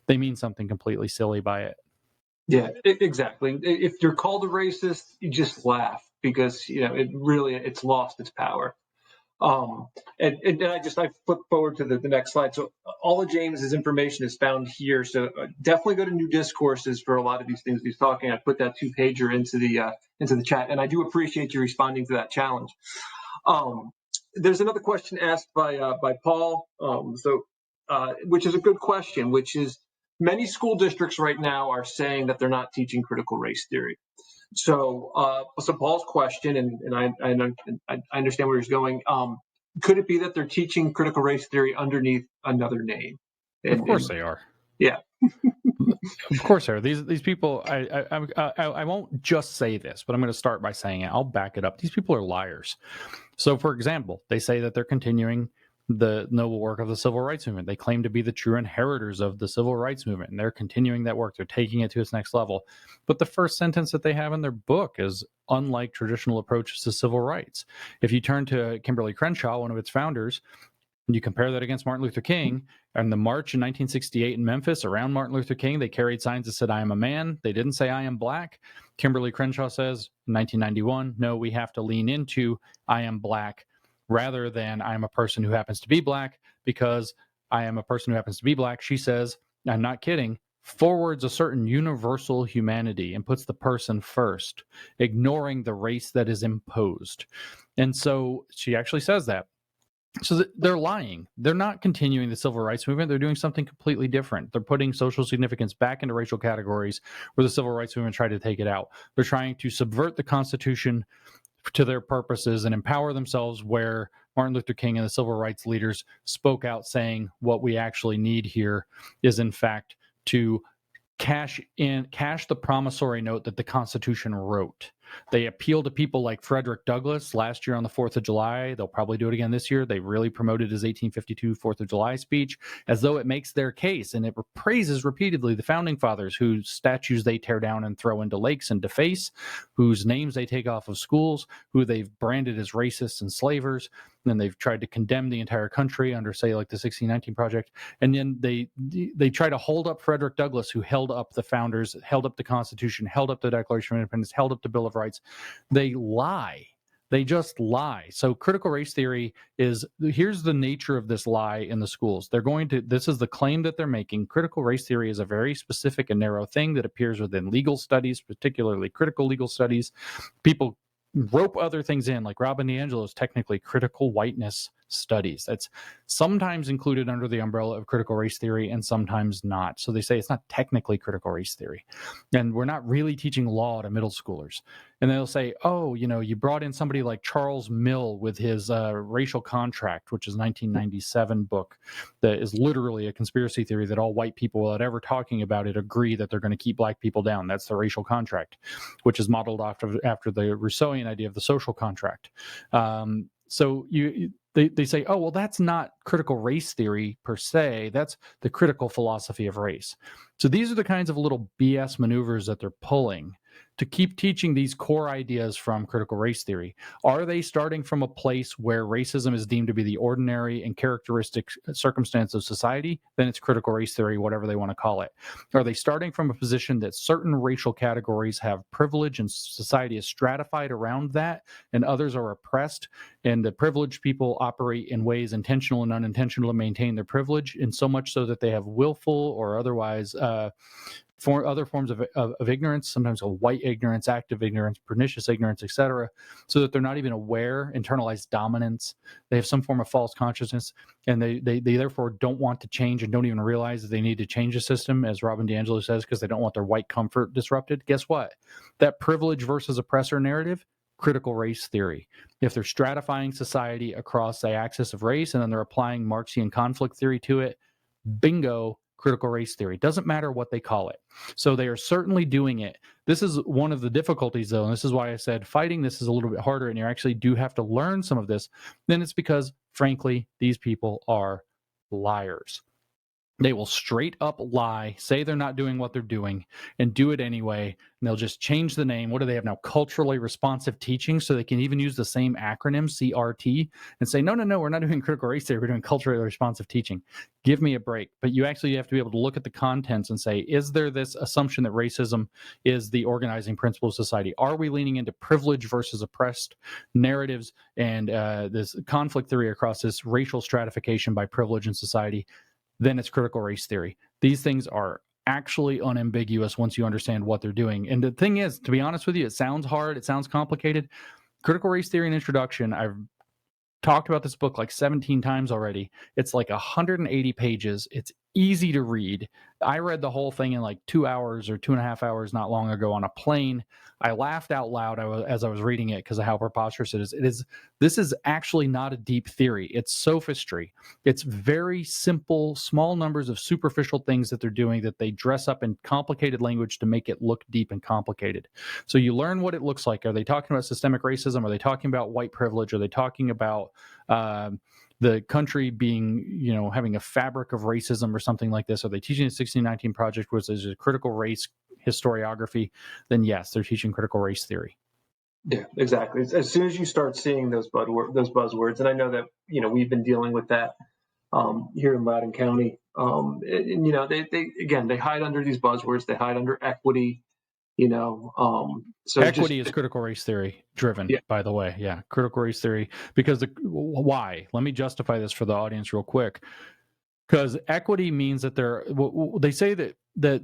they mean something completely silly by it. Yeah, exactly. If you're called a racist, you just laugh, because it's lost its power. And I flip forward to the next slide. So all of James's information is found here. So definitely go to New Discourses for a lot of these things he's talking. I put that 2-pager into the chat, and I do appreciate you responding to that challenge. There's another question asked by Paul, which is a good question, which is, many school districts right now are saying that they're not teaching critical race theory. So Paul's question, and I understand where he's going. Could it be that they're teaching critical race theory underneath another name? Of course they are. Yeah. Of course they are. These people. I won't just say this, but I'm going to start by saying it. I'll back it up. These people are liars. So, for example, they say that they're continuing the noble work of the civil rights movement. They claim to be the true inheritors of the civil rights movement, and they're continuing that work. They're taking it to its next level. But the first sentence that they have in their book is, unlike traditional approaches to civil rights. If you turn to Kimberly Crenshaw, one of its founders, and you compare that against Martin Luther King, And the march in 1968 in Memphis around Martin Luther King, they carried signs that said, "I am a man." They didn't say, "I am black." Kimberly Crenshaw says in 1991, no, we have to lean into "I am black" rather than "I am a person who happens to be black," because "I am a person who happens to be black," she says, I'm not kidding, forwards a certain universal humanity and puts the person first, ignoring the race that is imposed. And so she actually says that. So they're lying. They're not continuing the civil rights movement. They're doing something completely different. They're putting social significance back into racial categories where the civil rights movement tried to take it out. They're trying to subvert the Constitution to their purposes and empower themselves, where Martin Luther King and the civil rights leaders spoke out saying what we actually need here is, in fact, to cash the promissory note that the Constitution wrote. They appeal to people like Frederick Douglass last year on the 4th of July. They'll probably do it again this year. They really promoted his 1852 4th of July speech as though it makes their case. And it praises repeatedly the founding fathers, whose statues they tear down and throw into lakes and deface, whose names they take off of schools, who they've branded as racists and slavers. And they've tried to condemn the entire country under, say, like the 1619 Project. And then they try to hold up Frederick Douglass, who held up the founders, held up the Constitution, held up the Declaration of Independence, held up the Bill of Rights. They lie. They just lie. So critical race theory is, here's the nature of this lie in the schools. This is the claim that they're making. Critical race theory is a very specific and narrow thing that appears within legal studies, particularly critical legal studies. People rope other things in, like Robin DiAngelo's technically critical whiteness studies. That's sometimes included under the umbrella of critical race theory and sometimes not. So they say it's not technically critical race theory. And we're not really teaching law to middle schoolers. And they'll say, oh, you brought in somebody like Charles Mill with his Racial Contract, which is a 1997 book that is literally a conspiracy theory that all white people, without ever talking about it, agree that they're going to keep black people down. That's the Racial Contract, which is modeled after the Rousseauian idea of the social contract. So they say, oh, well, that's not critical race theory per se. That's the critical philosophy of race. So these are the kinds of little BS maneuvers that they're pulling to keep teaching these core ideas from critical race theory. Are they starting from a place where racism is deemed to be the ordinary and characteristic circumstance of society? Then it's critical race theory, whatever they want to call it. Are they starting from a position that certain racial categories have privilege and society is stratified around that, and others are oppressed, and the privileged people operate in ways intentional and unintentional to maintain their privilege, and so much so that they have willful or otherwise for other forms of ignorance, sometimes a white ignorance, active ignorance, pernicious ignorance, etc., so that they're not even aware, internalized dominance. They have some form of false consciousness, and they therefore don't want to change and don't even realize that they need to change the system, as Robin DiAngelo says, because they don't want their white comfort disrupted. Guess what? That privilege versus oppressor narrative, critical race theory. If they're stratifying society across the axis of race and then they're applying Marxian conflict theory to it, bingo, critical race theory. Doesn't matter what they call it. So they are certainly doing it. This is one of the difficulties, though, and this is why I said fighting this is a little bit harder, and you actually do have to learn some of this. Then it's because, frankly, these people are liars. They will straight up lie, say they're not doing what they're doing, and do it anyway. And they'll just change the name. What do they have now? Culturally responsive teaching. So they can even use the same acronym, CRT, and say, no, we're not doing critical race theory. We're doing culturally responsive teaching. Give me a break. But you actually have to be able to look at the contents and say, is there this assumption that racism is the organizing principle of society? Are we leaning into privilege versus oppressed narratives and this conflict theory across this racial stratification by privilege in society? Then it's critical race theory. These things are actually unambiguous once you understand what they're doing. And the thing is, to be honest with you, it sounds hard. It sounds complicated. Critical race theory and introduction, I've talked about this book like 17 times already. It's like 180 pages. It's easy to read. I read the whole thing in like 2 hours or 2.5 hours not long ago on a plane. I laughed out loud as I was reading it because of how preposterous it is. This is actually not a deep theory. It's sophistry. It's very simple, small numbers of superficial things that they're doing that they dress up in complicated language to make it look deep and complicated. So you learn what it looks like. Are they talking about systemic racism? Are they talking about white privilege? Are they talking about the country being, having a fabric of racism or something like this? Are they teaching the 1619 Project, which is a critical race historiography? Then yes, they're teaching critical race theory. Yeah, exactly. As soon as you start seeing those buzzwords, and I know that we've been dealing with that here in Loudoun County. And, you know, they hide under these buzzwords. They hide under equity. You know, so equity is critical race theory driven, yeah. by the way. Yeah, critical race theory. Because why? Let me justify this for the audience real quick. Because equity means that they say that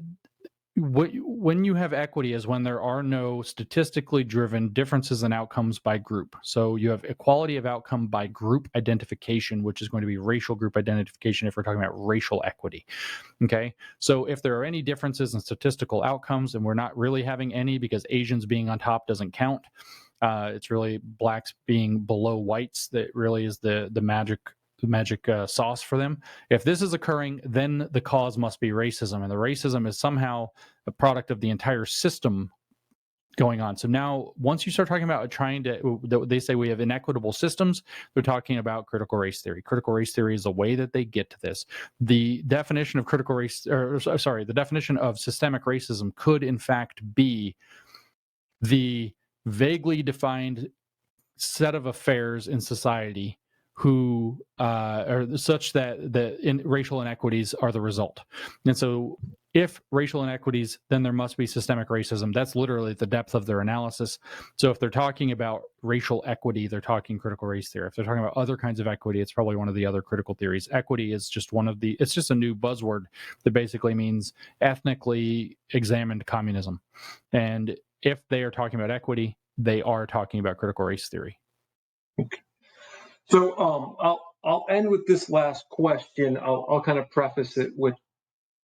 when you have equity is when there are no statistically driven differences in outcomes by group. So you have equality of outcome by group identification, which is going to be racial group identification if we're talking about racial equity. Okay, so if there are any differences in statistical outcomes, and we're not really having any because Asians being on top doesn't count, it's really blacks being below whites that really is the magic sauce for them. If this is occurring, then the cause must be racism, and the racism is somehow a product of the entire system going on. So now, once you start talking about they say we have inequitable systems, they're talking about critical race theory. Critical race theory is the way that they get to this. The definition of the definition of systemic racism could in fact be the vaguely defined set of affairs in society who are such that racial inequities are the result. And so if racial inequities, then there must be systemic racism. That's literally the depth of their analysis. So if they're talking about racial equity, they're talking critical race theory. If they're talking about other kinds of equity, it's probably one of the other critical theories. Equity is just it's just a new buzzword that basically means ethnically examined communism. And if they are talking about equity, they are talking about critical race theory. Okay. So I'll end with this last question. I'll kind of preface it with,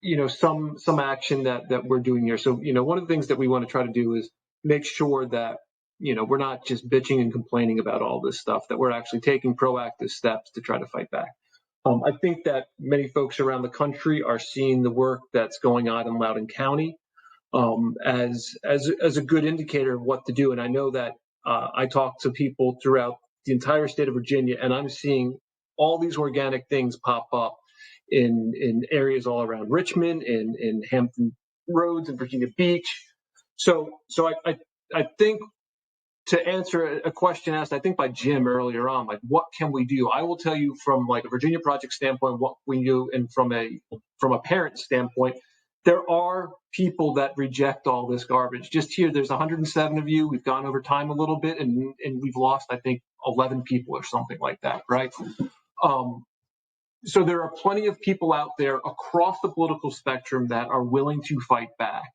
you know, some action that we're doing here. So, you know, one of the things that we want to try to do is make sure that, you know, we're not just bitching and complaining about all this stuff, that we're actually taking proactive steps to try to fight back. I think that many folks around the country are seeing the work that's going on in Loudoun County as a good indicator of what to do. And I know that I talk to people throughout the entire state of Virginia, and I'm seeing all these organic things pop up in areas all around Richmond, in Hampton Roads, and Virginia Beach. So I think, to answer a question asked, I think by Jim earlier on, like, what can we do? I will tell you from like a Virginia Project standpoint what we do, and from a parent standpoint, there are people that reject all this garbage. Just here, there's 107 of you. We've gone over time a little bit, and we've lost, I think, 11 people or something like that, right? So there are plenty of people out there across the political spectrum that are willing to fight back.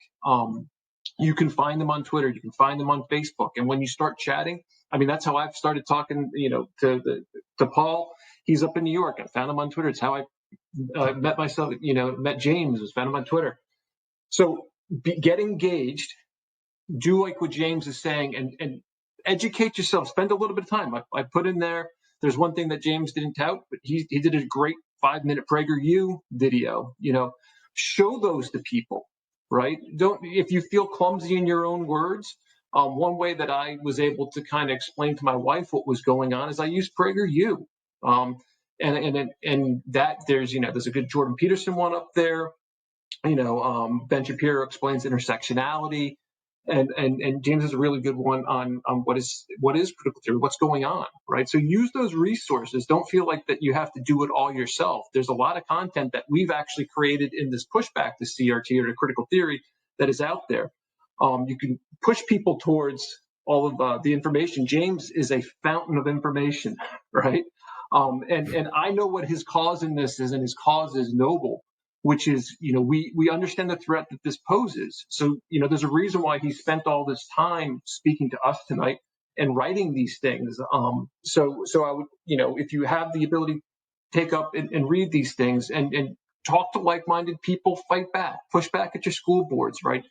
You can find them on Twitter. You can find them on Facebook. And when you start chatting, I mean, that's how I've started talking, you know, to Paul. He's up in New York. I found him on Twitter. It's how I met James, was found him on Twitter. So get engaged, do like what James is saying, and educate yourself. Spend a little bit of time. I put in there's one thing that James didn't tout, but he did a great 5-minute PragerU video. You know, show those to people, right? If you feel clumsy in your own words, one way that I was able to kind of explain to my wife what was going on is I used PragerU. And that there's a good Jordan Peterson one up there. Ben Shapiro explains intersectionality, and James has a really good one on what is critical theory, what's going on, right? So use those resources. Don't feel like that you have to do it all yourself. There's a lot of content that we've actually created in this pushback to CRT or to critical theory that is out there. You can push people towards all of the information. James is a fountain of information, right? And I know what his cause in this is, and his cause is noble, which is, we understand the threat that this poses. So, there's a reason why he spent all this time speaking to us tonight and writing these things. So I would, if you have the ability, take up and read these things and talk to like-minded people, fight back, push back at your school boards, right?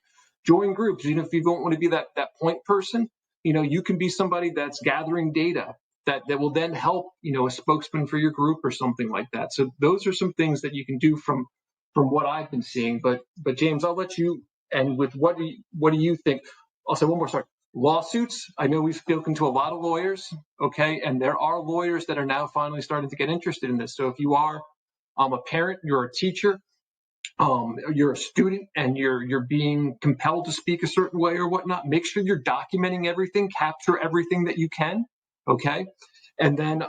Join groups. If you don't want to be that point person, you can be somebody that's gathering data that will then help, a spokesman for your group or something like that. So those are some things that you can do from what I've been seeing. But James, I'll let you end with what do you think? I'll say one more. Sorry. Lawsuits. I know we've spoken to a lot of lawyers, okay, and there are lawyers that are now finally starting to get interested in this. So if you are a parent, you're a teacher, you're a student, and you're being compelled to speak a certain way or whatnot, make sure you're documenting everything, capture everything that you can, okay? And then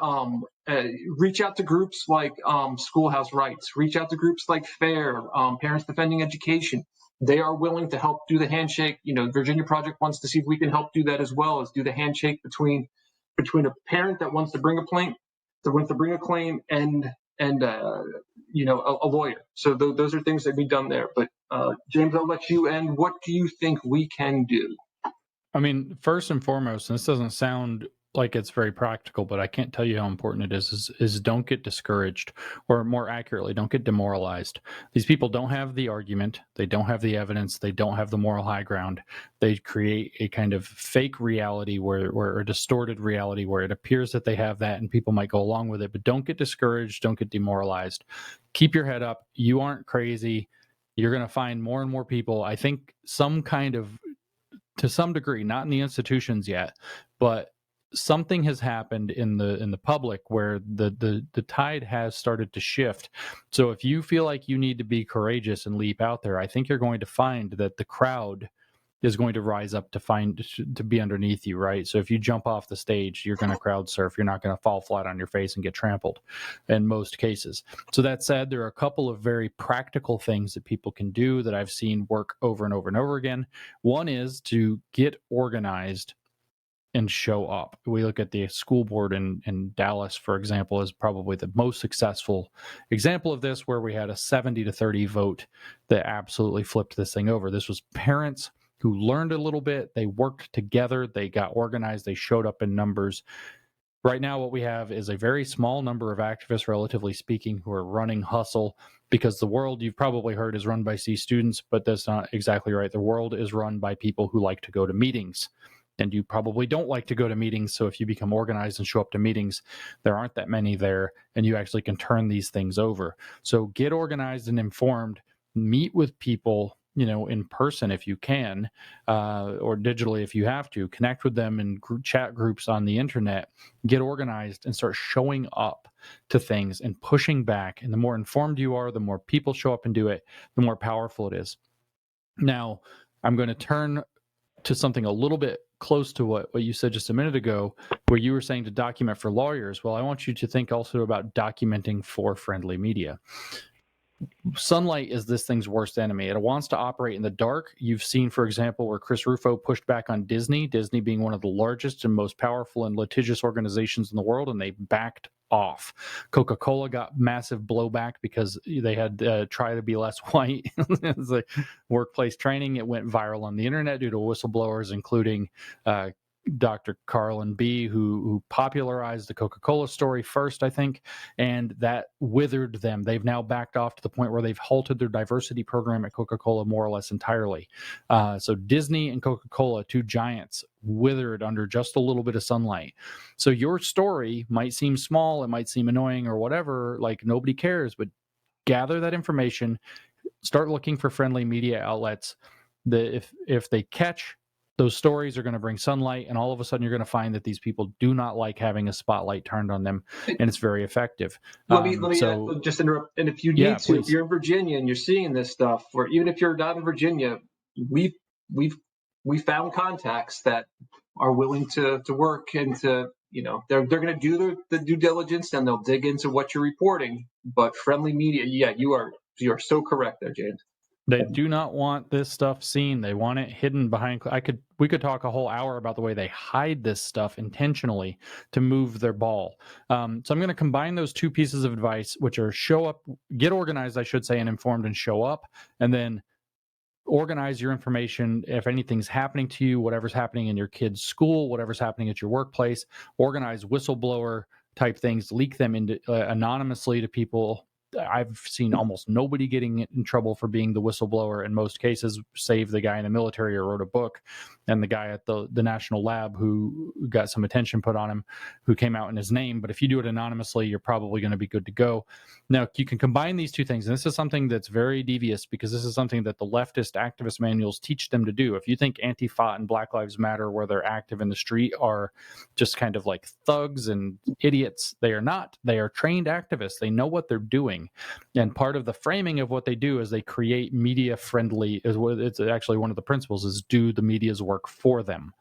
reach out to groups like Schoolhouse Rights, reach out to groups like FAIR, Parents Defending Education. They are willing to help do the handshake. Virginia Project wants to see if we can help do that as well, as do the handshake between a parent that wants to bring a claim, and a lawyer. So those are things that be done there. But James, I'll let you end. What do you think we can do? I mean, first and foremost, and this doesn't sound like it's very practical, but I can't tell you how important it is don't get discouraged, or more accurately, don't get demoralized. These people don't have the argument. They don't have the evidence. They don't have the moral high ground. They create a kind of fake reality where a distorted reality where it appears that they have that and people might go along with it, but don't get discouraged. Don't get demoralized. Keep your head up. You aren't crazy. You're going to find more and more people. I think to some degree, not in the institutions yet, but something has happened in the public where the tide has started to shift. So if you feel like you need to be courageous and leap out there, I think you're going to find that the crowd is going to rise up to be underneath you, right? So if you jump off the stage, you're going to crowd surf. You're not going to fall flat on your face and get trampled in most cases. So that said, there are a couple of very practical things that people can do that I've seen work over and over and over again. One is to get organized and show up. We look at the school board in Dallas, for example, as probably the most successful example of this, where we had a 70-30 vote that absolutely flipped this thing over. This was parents who learned a little bit. They worked together. They got organized. They showed up in numbers. Right now, what we have is a very small number of activists, relatively speaking, who are running hustle, because the world, you've probably heard, is run by C students, but that's not exactly right. The world is run by people who like to go to meetings. And you probably don't like to go to meetings. So if you become organized and show up to meetings, there aren't that many there, and you actually can turn these things over. So get organized and informed, meet with people, in person if you can, or digitally if you have to, connect with them in chat groups on the internet, get organized and start showing up to things and pushing back. And the more informed you are, the more people show up and do it, the more powerful it is. Now, I'm going to turn to something a little bit close to what you said just a minute ago, where you were saying to document for lawyers. Well, I want you to think also about documenting for friendly media. Sunlight is this thing's worst enemy. It wants to operate in the dark. You've seen, for example, where Chris Rufo pushed back on Disney being one of the largest and most powerful and litigious organizations in the world, and they backed off. Coca-Cola got massive blowback because they had try to be less white. It's like workplace training. It went viral on the internet due to whistleblowers, including Dr. Carlin B., who popularized the Coca-Cola story first, I think, and that withered them. They've now backed off to the point where they've halted their diversity program at Coca-Cola more or less entirely. So Disney and Coca-Cola, two giants, withered under just a little bit of sunlight. So your story might seem small, it might seem annoying or whatever, like nobody cares, but gather that information, start looking for friendly media outlets that if they catch those stories, are going to bring sunlight, and all of a sudden you're going to find that these people do not like having a spotlight turned on them, and it's very effective. Let me just interrupt. And if you need to, please. if you're in Virginia and you're seeing this stuff, or even if you're not in Virginia, we found contacts that are willing to work and to, they're going to do the due diligence, and they'll dig into what you're reporting. But friendly media, yeah, you are so correct there, James. They do not want this stuff seen. They want it hidden behind. We could talk a whole hour about the way they hide this stuff intentionally to move their ball. So I'm going to combine those two pieces of advice, which are show up, get organized, I should say, and informed, and show up, and then organize your information. If anything's happening to you, whatever's happening in your kid's school, whatever's happening at your workplace, organize whistleblower type things, leak them into anonymously to people. I've seen almost nobody getting in trouble for being the whistleblower in most cases, save the guy in the military who wrote a book, and the guy at the national lab who got some attention put on him, who came out in his name. But if you do it anonymously, you're probably going to be good to go. Now, you can combine these two things, and this is something that's very devious, because this is something that the leftist activist manuals teach them to do. If you think Antifa and Black Lives Matter, where they're active in the street, are just kind of like thugs and idiots, they are not. They are trained activists. They know what they're doing. And part of the framing of what they do is they create media friendly, it's actually one of the principles, is do the media's work for them.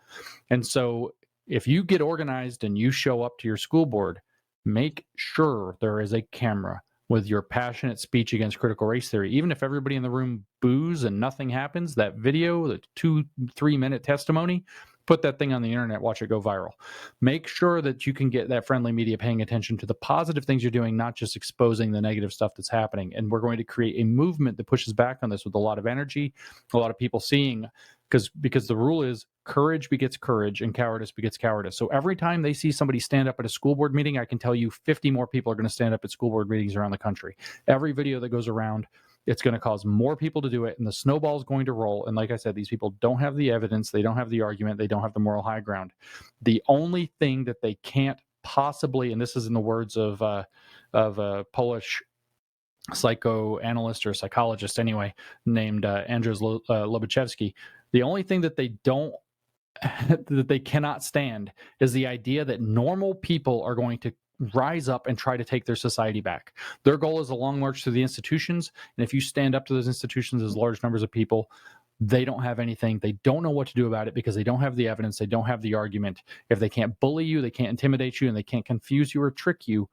And so if you get organized and you show up to your school board, make sure there is a camera with your passionate speech against critical race theory. Even if everybody in the room boos and nothing happens, that video, the 2-3 minute testimony, put that thing on the internet, watch it go viral. Make sure that you can get that friendly media paying attention to the positive things you're doing, not just exposing the negative stuff that's happening. And we're going to create a movement that pushes back on this with a lot of energy, a lot of people seeing, because the rule is courage begets courage and cowardice begets cowardice. So every time they see somebody stand up at a school board meeting, I can tell you 50 more people are going to stand up at school board meetings around the country. Every video that goes around, it's going to cause more people to do it, and the snowball is going to roll. And like I said, these people don't have the evidence, they don't have the argument, they don't have the moral high ground. The only thing that they can't possibly, and this is in the words of a Polish psychoanalyst or psychologist anyway, named Andrzej Lobachevsky, the only thing that that they cannot stand is the idea that normal people are going to rise up and try to take their society back. Their goal is a long march through the institutions, and if you stand up to those institutions as large numbers of people, they don't have anything. They don't know what to do about it because they don't have the evidence. They don't have the argument. If they can't bully you, they can't intimidate you, and they can't confuse you or trick you,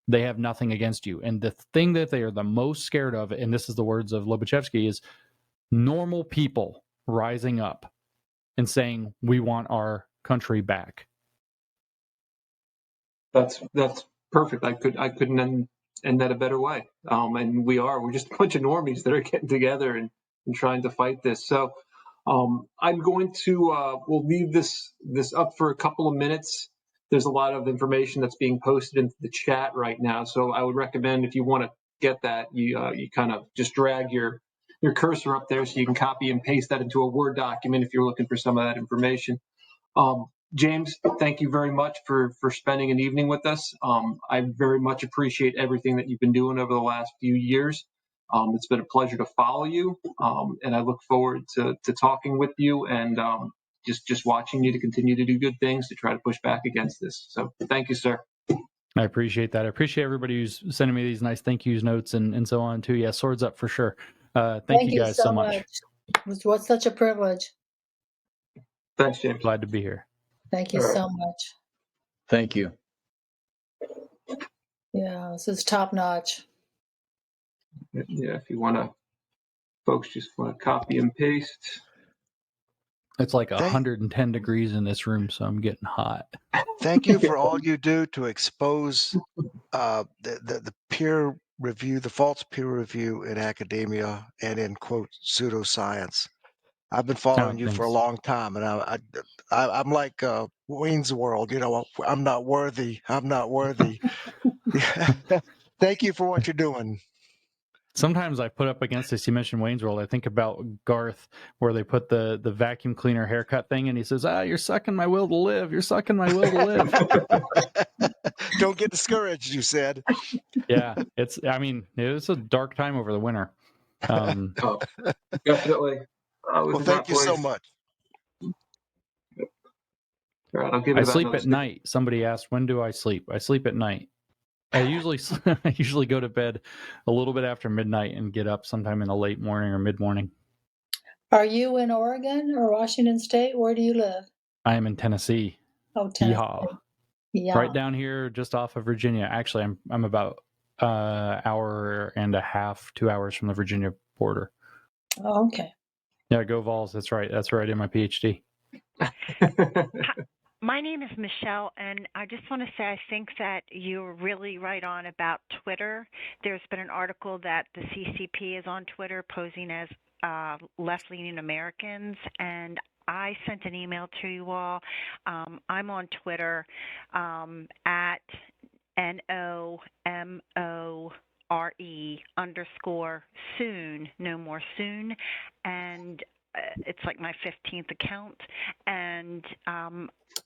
they have nothing against you. And the thing that they are the most scared of, and this is the words of Lobachevsky, is normal people rising up and saying, we want our country back. That's perfect. I couldn't end that a better way. And we're just a bunch of normies that are getting together and trying to fight this. So I'm going to we'll leave this up for a couple of minutes. There's a lot of information that's being posted into the chat right now. So I would recommend, if you want to get that, you kind of just drag your cursor up there so you can copy and paste that into a Word document if you're looking for some of that information. James, thank you very much for spending an evening with us. I very much appreciate everything that you've been doing over the last few years. It's been a pleasure to follow you, and I look forward to talking with you and just watching you to continue to do good things to try to push back against this. So thank you, sir. I appreciate that. I appreciate everybody who's sending me these nice thank yous notes and so on too. Yeah, swords up for sure. Thank you guys so much. It was such a privilege. Thanks, James. Glad to be here. Thank you so much. Thank you. Yeah, this is top notch. Yeah, if you want to, folks, just want to copy and paste. It's like 110 degrees in this room, so I'm getting hot. Thank you for all you do to expose the peer review, the false peer review in academia and in, quote, pseudoscience. I've been following you for a long time, and I'm like Wayne's World. I'm not worthy. I'm not worthy. Thank you for what you're doing. Sometimes I put up against this. You mentioned Wayne's World. I think about Garth, where they put the vacuum cleaner haircut thing, and he says, "You're sucking my will to live. You're sucking my will to live." Don't get discouraged, you said. Yeah, it's a dark time over the winter. Definitely. Well, thank you so much. All right, I'll give it I sleep at night. Somebody asked, when do I sleep? I sleep at night. I usually go to bed a little bit after midnight and get up sometime in the late morning or mid-morning. Are you in Oregon or Washington State? Where do you live? I am in Tennessee. Oh, Tennessee. Yeehaw. Yeah. Right down here, just off of Virginia. Actually, I'm about hour and a half, 2 hours from the Virginia border. Oh, okay. Yeah, go Vols. That's right. That's where I did my PhD. My name is Michelle, and I just want to say I think that you're really right on about Twitter. There's been an article that the CCP is on Twitter posing as left-leaning Americans, and I sent an email to you all. I'm on Twitter at NOMORE_soon, no more soon, and it's like my 15th account, and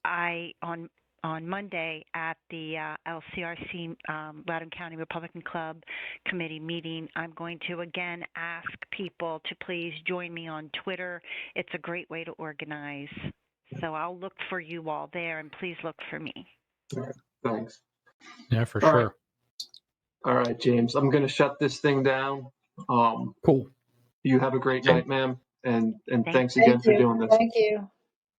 I on Monday at the LCRC Loudoun County Republican Club committee meeting, I'm going to again ask people to please join me on Twitter. It's a great way to organize. So I'll look for you all there, and please look for me. All right, thanks. Yeah, for sure. All right, James, I'm going to shut this thing down. Cool. You have a great night, ma'am, and thanks again for doing this. Thank you.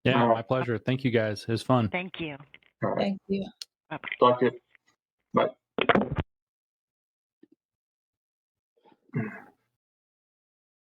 Yeah, All right. my pleasure. Thank you guys. It was fun. Thank you. All right. Thank you. Bye-bye. Talk to you. Bye.